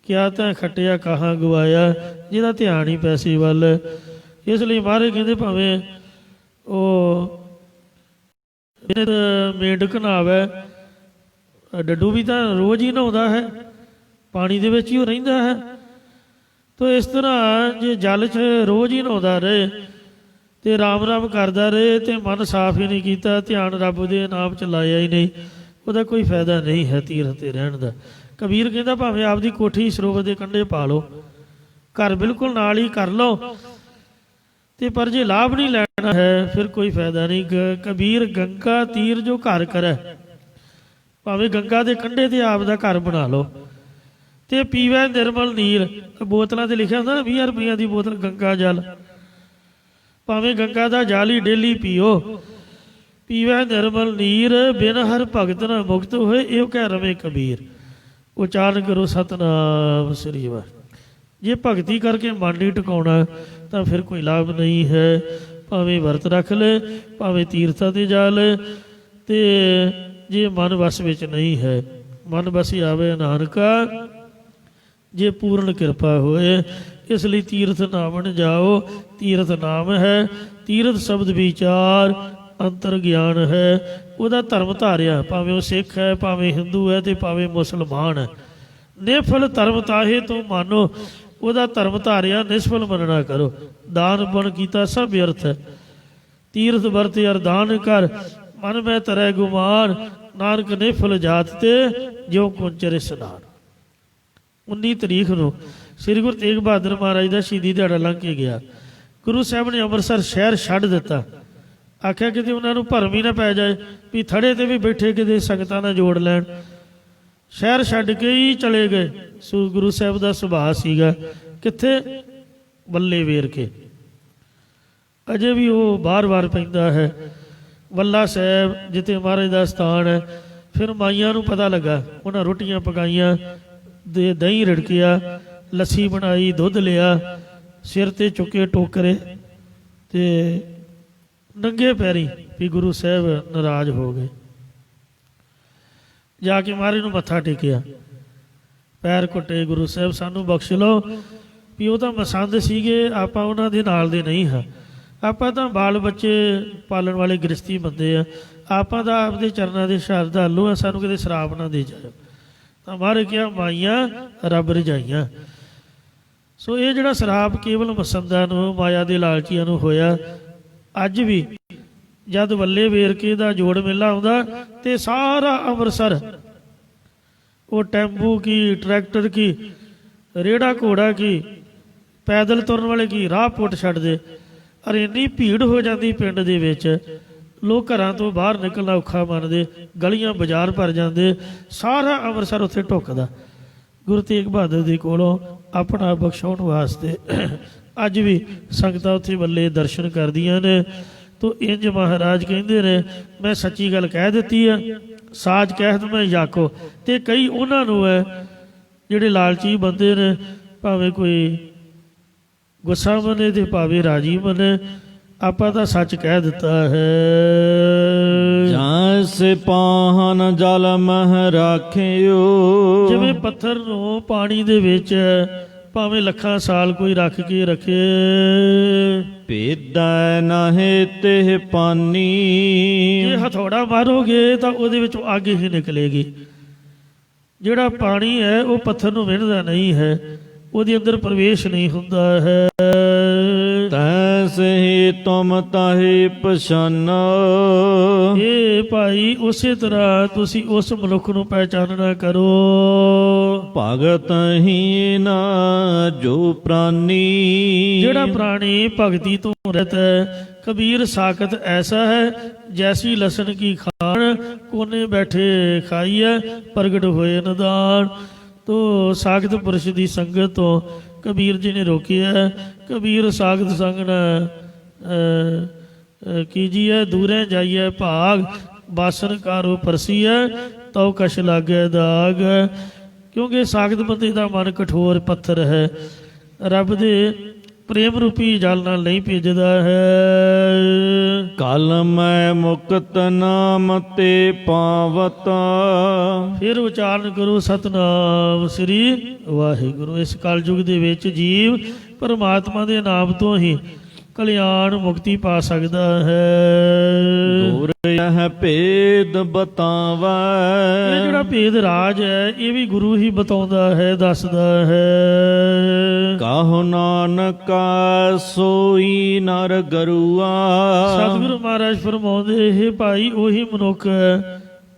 ਕਿਆ ਤਾਂ ਖੱਟਿਆ ਕਹਾਂ ਗਵਾਇਆ, ਜਿਹਦਾ ਧਿਆਨ ਹੀ ਪੈਸੇ ਵੱਲ। ਇਸ ਲਈ ਮਹਾਰਾਜ ਕਹਿੰਦੇ ਭਾਵੇਂ ਉਹ ਮੇਢਕ ਨਹਾਵੇ, ਡੱਡੂ ਵੀ ਤਾਂ ਰੋਜ਼ ਹੀ ਨਹਾਉਂਦਾ ਹੈ, ਪਾਣੀ ਦੇ ਵਿੱਚ ਹੀ ਉਹ ਰਹਿੰਦਾ ਹੈ। ਤੋ ਇਸ ਤਰ੍ਹਾਂ ਜੇ ਜਲ 'ਚ ਰੋਜ਼ ਹੀ ਨਹਾਉਂਦਾ ਰਹੇ ਤੇ ਰਾਮ ਰਾਮ ਕਰਦਾ ਰਹੇ ਤੇ ਮਨ ਸਾਫ਼ ਹੀ ਨਹੀਂ ਕੀਤਾ, ਧਿਆਨ ਰੱਬ ਦੇ ਨਾਮ 'ਚ ਲਾਇਆ ਹੀ ਨਹੀਂ, ਉਹਦਾ ਕੋਈ ਫਾਇਦਾ ਨਹੀਂ ਹੈ ਤੀਰਥ 'ਤੇ ਰਹਿਣ ਦਾ। ਕਬੀਰ ਕਹਿੰਦਾ ਭਾਵੇਂ ਆਪਦੀ ਕੋਠੀ ਸਰੋਵਰ ਦੇ ਕੰਢੇ ਪਾ ਲਓ, ਘਰ ਬਿਲਕੁਲ ਨਾਲ ਹੀ ਕਰ ਲਓ, ਤੇ ਪਰ ਜੇ ਲਾਭ ਨਹੀਂ ਲੈਣਾ ਹੈ ਫਿਰ ਕੋਈ ਫਾਇਦਾ ਨਹੀਂ। ਕਬੀਰ ਗੰਗਾ ਤੀਰ ਜੋ ਘਰ ਕਰੇ, ਭਾਵੇਂ ਗੰਗਾ ਦੇ ਕੰਢੇ ਤੇ ਆਪ ਦਾ ਘਰ ਬਣਾ ਲਓ ਤੇ ਪੀਵੇ ਨਿਰਮਲ ਨੀਰ। ਬੋਤਲਾਂ ਤੇ ਲਿਖਿਆ ਹੁੰਦਾ ਨਾ 20 ਰੁਪਈਆਂ ਦੀ ਬੋਤਲ ਗੰਗਾ ਜਲ, ਭਾਵੇਂ ਗੰਗਾ ਦਾ ਜਲ ਹੀ ਡੇਲੀ ਪੀਓ। ਪੀਵੇ ਨਿਰਮਲ ਨੀਰ, ਬਿਨ ਹਰ ਭਗਤ ਨਾ ਮੁਕਤ ਹੋਏ, ਇਹ ਕਹਿ ਰਵੇਂ ਕਬੀਰ। ਉਚਾਰਨ ਕਰੋ ਸਤਨਾਮ ਸ੍ਰੀ ਵਾਹਿਗੁਰੂ। ਜੇ ਭਗਤੀ ਕਰਕੇ ਮਨ ਨਹੀਂ ਟਿਕਾਉਣਾ ਤਾਂ ਫਿਰ ਕੋਈ ਲਾਭ ਨਹੀਂ ਹੈ। ਭਾਵੇਂ ਵਰਤ ਰੱਖ ਲੈ, ਭਾਵੇਂ ਤੀਰਥਾਂ 'ਤੇ ਜਾ ਲੈ, ਤੇ ਜੇ ਮਨ ਵਸ ਵਿੱਚ ਨਹੀਂ ਹੈ, ਮਨ ਵਸੀ ਆਵੇ ਨਾਨਕਾ ਜੇ ਪੂਰਨ ਕਿਰਪਾ ਹੋਏ। ਇਸ ਲਈ ਤੀਰਥ ਨਾਵਣ ਜਾਓ, ਤੀਰਥ ਨਾਮ ਹੈ, ਤੀਰਥ ਸ਼ਬਦ ਵਿਚਾਰ ਅੰਤਰ ਗਿਆਨ ਹੈ। ਉਹਦਾ ਧਰਮ ਧਾਰਿਆ, ਭਾਵੇਂ ਉਹ ਸਿੱਖ ਹੈ, ਭਾਵੇਂ ਹਿੰਦੂ ਹੈ, ਤੇ ਭਾਵੇਂ ਮੁਸਲਮਾਨ ਹੈ। ਨਿਫਲ ਧਰਮ ਤਾਹੇ ਤੋਂ ਮਾਨੋ, ਉਹਦਾ ਧਰਮ ਧਾਰਿਆ, ਨਿਸਫਲ ਮੰਨਣਾ ਕਰੋ। ਦਾਨ ਪੁੰਨ ਕੀਤਾ ਸਭ ਅਰਥ ਹੈ, ਤੀਰਥ ਵਰਤ ਅਰਦਾਨ ਕਰ, ਮਨ ਮੈਂ ਤਰੈ ਗੁਮਾਨ, ਨਾਨਕ ਨਿਫਲ ਜਾਤ ਤੇ ਜਿਉ ਕੁੰਚਰ ਇਸਨਾਨ। 19 ਤਰੀਕ ਨੂੰ ਸ੍ਰੀ ਗੁਰੂ ਤੇਗ ਬਹਾਦਰ ਮਹਾਰਾਜ ਦਾ ਸ਼ਹੀਦੀ ਦਿਹਾੜਾ ਲੰਘ ਕੇ ਗਿਆ। ਗੁਰੂ ਸਾਹਿਬ ਨੇ ਅੰਮ੍ਰਿਤਸਰ ਸ਼ਹਿਰ ਛੱਡ ਦਿੱਤਾ। ਆਖਿਆ ਕਿਤੇ ਉਹਨਾਂ ਨੂੰ ਭਰਮ ਹੀ ਨਾ ਪੈ ਜਾਏ ਵੀ ਥੜੇ ਤੇ ਵੀ ਬੈਠੇ ਕਿਤੇ ਸੰਗਤਾਂ ਨਾਲ ਜੋੜ ਲੈਣ। ਸ਼ਹਿਰ ਛੱਡ ਕੇ ਹੀ ਚਲੇ ਗਏ। ਸੋ ਗੁਰੂ ਸਾਹਿਬ ਦਾ ਸੁਭਾਅ ਸੀਗਾ ਕਿੱਥੇ? ਬੱਲੇ ਵੇਰ ਕੇ। ਅਜੇ ਵੀ ਉਹ ਬਾਰ-ਬਾਰ ਪੈਂਦਾ ਹੈ ਬੱਲਾ ਸਾਹਿਬ, ਜਿੱਥੇ ਮਹਾਰਾਜ ਦਾ ਸਥਾਨ ਹੈ। ਫਿਰ ਮਾਈਆਂ ਨੂੰ ਪਤਾ ਲੱਗਾ, ਉਹਨਾਂ ਰੋਟੀਆਂ ਪਕਾਈਆਂ, ਦਹੀਂ ਰਿੜਕਿਆ, ਲੱਸੀ ਬਣਾਈ, ਦੁੱਧ ਲਿਆ, ਸਿਰ 'ਤੇ ਚੁੱਕੇ ਟੋਕਰੇ, ਤੇ ਨੰਗੇ ਪੈਰੀ ਵੀ ਗੁਰੂ ਸਾਹਿਬ ਨਾਰਾਜ਼ ਹੋ ਗਏ। ਜਾ ਕੇ ਮਹਾਰਾਜ ਨੂੰ ਮੱਥਾ ਟੇਕਿਆ, ਪੈਰ ਘੁੱਟੇ, ਗੁਰੂ ਸਾਹਿਬ ਸਾਨੂੰ ਬਖਸ਼ ਲਓ ਵੀ ਉਹ ਤਾਂ ਮਸੰਦ ਸੀਗੇ, ਆਪਾਂ ਉਹਨਾਂ ਦੇ ਨਾਲ ਦੇ ਨਹੀਂ ਹਾਂ, ਆਪਾਂ ਤਾਂ ਬਾਲ ਬੱਚੇ ਪਾਲਣ ਵਾਲੇ ਗ੍ਰਸਤੀ ਬੰਦੇ ਆ, ਆਪਾਂ ਤਾਂ ਆਪਦੇ ਚਰਨਾਂ ਦੇ ਸ਼ਰਧਾਲੂ ਆ, ਸਾਨੂੰ ਕਿਤੇ ਸ਼ਰਾਬ ਨਾ ਦੇ ਜਾਓ। ਤਾਂ ਮਹਾਰਾਜ ਕਿਹਾ ਮਾਈਆਂ ਰੱਬ ਰਜਾਈਆਂ। ਸੋ ਇਹ ਜਿਹੜਾ ਸ਼ਰਾਬ ਕੇਵਲ ਮਸੰਦਾਂ ਨੂੰ, ਮਾਇਆ ਦੇ ਲਾਲਚੀਆਂ ਨੂੰ ਹੋਇਆ। ਅੱਜ ਵੀ ਜਦ ਵੱਲੇ ਵੇਰਕੇ ਦਾ ਜੋੜ ਮੇਲਾ ਆਉਂਦਾ ਤੇ ਸਾਰਾ ਅੰਮ੍ਰਿਤਸਰ ਉਹ ਟੈਂਪੂ ਕੀ, ਟਰੈਕਟਰ ਕੀ, ਰੇੜਾ ਘੋੜਾ ਕੀ, ਪੈਦਲ ਤੁਰਨ ਵਾਲੇ ਕੀ, ਰਾਹ ਪੁੱਟ ਛੱਡਦੇ। ਔਰ ਇੰਨੀ ਭੀੜ ਹੋ ਜਾਂਦੀ ਪਿੰਡ ਦੇ ਵਿੱਚ, ਲੋਕ ਘਰਾਂ ਤੋਂ ਬਾਹਰ ਨਿਕਲਣਾ ਔਖਾ ਮੰਨਦੇ, ਗਲੀਆਂ ਬਾਜ਼ਾਰ ਭਰ ਜਾਂਦੇ, ਸਾਰਾ ਅੰਮ੍ਰਿਤਸਰ ਉੱਥੇ ਢੁੱਕਦਾ ਗੁਰੂ ਤੇਗ ਬਹਾਦਰ ਦੇ ਕੋਲੋਂ ਆਪਣਾ ਬਖਸ਼ਾਉਣ ਵਾਸਤੇ। ਅੱਜ ਵੀ ਸੰਗਤਾਂ ਉੱਥੇ ਵੱਲੇ ਦਰਸ਼ਨ ਕਰਦੀਆਂ ਨੇ। ਤੋ ਇੰਜ ਮਹਾਰਾਜ ਕਹਿੰਦੇ ਨੇ, ਮੈਂ ਸੱਚੀ ਗੱਲ ਕਹਿ ਦਿੱਤੀ ਆ, ਸਾਜ ਕਹਿਤ ਮੈਂ ਯਾਕੋ। ਤੇ ਕਈ ਉਹਨਾਂ ਨੂੰ ਹੈ ਜਿਹੜੇ ਲਾਲਚੀ ਬੰਦੇ ਨੇ, ਭਾਵੇਂ ਕੋਈ ਗੁੱਸਾ ਮੰਨੇ ਤੇ ਭਾਵੇਂ ਰਾਜੀ ਮੰਨੇ, ਆਪਾਂ ਤਾਂ ਸੱਚ ਕਹਿ ਦਿੱਤਾ ਹੈ। ਜਾਂ ਸਿਪਾਹਨ ਜਲ ਮਹਿ ਰਾਖਿਓ, ਜਿਵੇਂ ਪੱਥਰ ਨੂੰ ਪਾਣੀ ਦੇ ਵਿੱਚ ਭਾਵੇਂ ਲੱਖਾਂ ਸਾਲ ਕੋਈ ਰੱਖ ਕੇ ਰੱਖੇ, ਭੇਦੈ ਨਾਹਿ ਤਿਹ ਪਾਨੀ। ਜੇ ਹਥੌੜਾ ਮਾਰੋਗੇ ਤਾਂ ਉਹਦੇ ਵਿੱਚੋਂ ਅੱਗ ਹੀ ਨਿਕਲੇਗੀ। ਜਿਹੜਾ ਪਾਣੀ ਹੈ ਉਹ ਪੱਥਰ ਨੂੰ ਵਿੰਨ੍ਹਦਾ ਨਹੀਂ ਹੈ, ਉਹਦੇ ਅੰਦਰ ਪ੍ਰਵੇਸ਼ ਨਹੀਂ ਹੁੰਦਾ ਹੈ। ਤੈਸੇ ਤੁਮ ਤਾਹੇ ਪਛਾਨੋ। ਇਹ ਭਾਈ ਉਸੇ ਤਰ੍ਹਾਂ ਤੁਸੀਂ ਉਸ ਮਨੁੱਖ ਨੂੰ ਪਹਿਚਾਨਣਾ ਕਰੋ। ਭਗਤ ਹੀਨ ਜੋ ਪ੍ਰਾਨੀ। ਜਿਹੜਾ ਪ੍ਰਾਣੀ ਭਗਤੀ ਤੋਂ ਰਹਿਤ ਹੈ। कबीर साकत ऐसा है जैसी लसन की खान, कोने बैठे खाइए प्रगट होए निदान। तो साकत पुरुष की संगत तो कबीर जी ने रोकी है। कबीर साकत संग न कीजिए, दूरे जाइए भाग, बासन कारो परसी है तो कश लागे दाग। क्योंकि साकत बंदे का मन कठोर पत्थर है, रब दे प्रेम रूपी जल नाल नहीं भेजदा है। कल मैं मुक्त नाम ते पावता। फिर उच्चारण करो सतनाम श्री वाहिगुरु। इस कलयुग दे विच जीव परमात्मा दे नाम तो ही कल्याण मुक्ति पा सकता है। गुर यह भेद बतावा। ये जिहड़ा भेद राज है ये भी गुरु ही बताउंदा है, दसदा है। कहो नानक सोई नर गरुआ। सतगुरु महाराज फरमाउंदे हे भाई ओही मनुख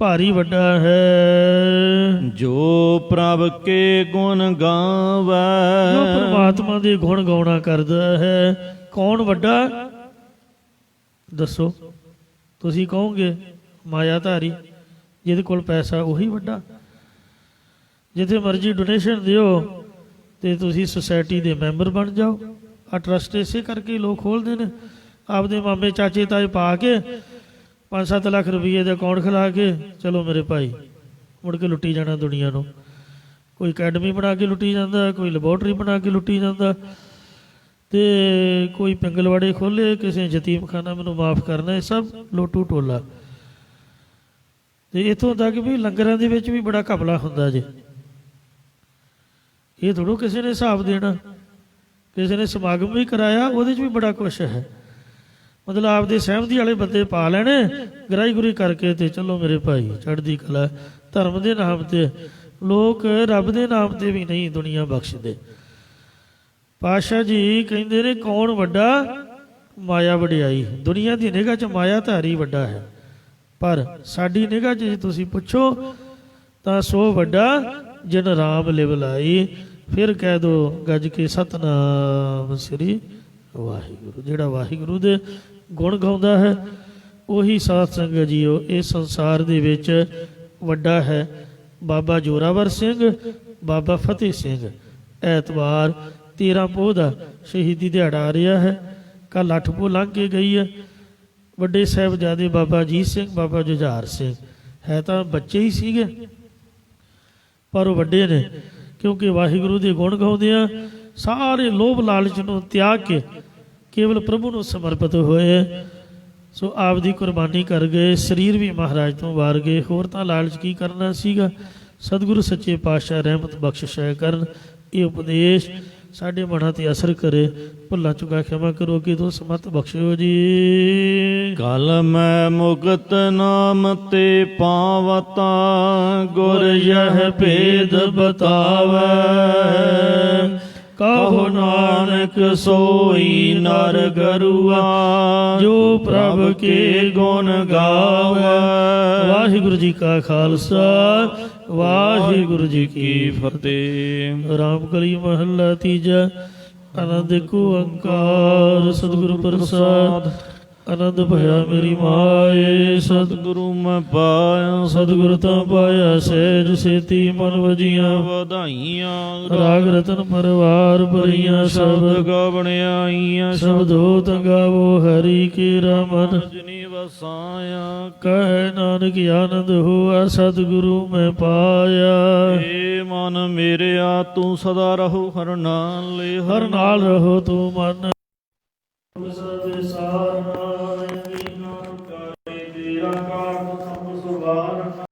भारी वड्डा है जो प्रभ के गुण गावे। जो परमात्मा दे गुण गाउणा करदा है। कौन वड्डा दसो? तुसी कहोगे मायाधारी, जिहदे कोल पैसा उही वड्डा। जिथे मर्जी डोनेशन दिओ ते तुसी सोसाइटी दे मैंबर बन जाओ। आ ट्रस्ट इसे करके लोग खोलते हैं। आपदे मामे चाचे ताए पा के 5-7 लाख रुपये का अकाउंट खिला के चलो मेरे भाई मुड़ के लुट्टी जाना दुनिया को। कोई अकैडमी बना के लुट्टी जाता, कोई लैबोरेटरी बना के लुट्टी जाता, तो कोई पिंगलवाड़े खोले, किसी यतीम खाना मैनू माफ़ करना। है सब लोटू टोला। तो इतों तक भी लंगरां दे विच भी बड़ा घपला हुंदा जे। ये थोड़ो किसी ने हिसाब देना। किसी ने समागम भी कराया, उहदे च भी बड़ा कुछ है। मतलब आपदे सहमति वाले बंदे पा लैने, गराई गुराई करके ते चलो मेरे भाई चढ़दी कला। धर्म के नाम ते लोग रब के नाम ते भी नहीं दुनिया बख्शदे। पातशाह जी कहते ने कौन वड्डा माया वड्याई। दुनिया की निगाह च मायाधारी वड्डा है, पर साडी निगाह च जे तुसीं पुछो तां सो वड्डा जिन राम लिव लाई। फिर कह दो गज के सतनाम श्री वाहिगुरु। जिहड़ा वाहिगुरु दे गुण गाउंदा है उही साध संगत जीओ इस संसार दे विच वड्डा है। बाबा जोरावर सिंह, बाबा फतेह सिंह। ऐतवार 13 पोह का शहीदी दिहाड़ा आ रहा है। कल 8 पोह लंघ के गई है। वड्डे साहिबजादे बाबा अजीत सिंह, बाबा जुझार सिंह है तो बच्चे ही सीगे, पर वो वड्डे ने क्योंकि वाहिगुरु के गुण गाउंदे आ सारे लोभ लालच नूं त्याग के केवल प्रभु नूं समर्पित होए। सो आपदी कुर्बानी कर गए, शरीर भी महाराज तो वार गए। होर तां लालच की करना सीगा। सतगुरु सच्चे पातशाह रहमत बख्शिश करन। ये उपदेश साढ़े मना ते असर करे। भुला चुका क्षमा करो कि तो समत बख्शो जी। कल मैं मुक्त नाम ते पावता। गुर यह भेद बतावे। कहो नानक सोई नर गरुआ। जो प्रभ के गुण गावे। वाहिगुरु जी का खालसा, वाहिगुरु जी की फतेह। राम कली महला तीजा। आनंद को अंकार सतगुरु प्रसाद। आनंद भया मेरी माए सतगुरु मैं पाया। सतगुरु तो पाया सहज सेती मन वजिया। ਵਧਾਈਆਂ राग रतन परवार भरिया सब ਗਵਣ ਆਈਆਂ। शब्दो तंगावो हरि के रमन। ਜਿਨੀ ਵਸਾਇਆ। कह नानक आनंद हुआ सतगुरु मैं पाया। ਏ ਮਨ ਮੇਰਿਆ ਤੂੰ ਸਦਾ ਰਹੋ ਹਰ ਨਾਲ। हर नाल रहो तू मन सार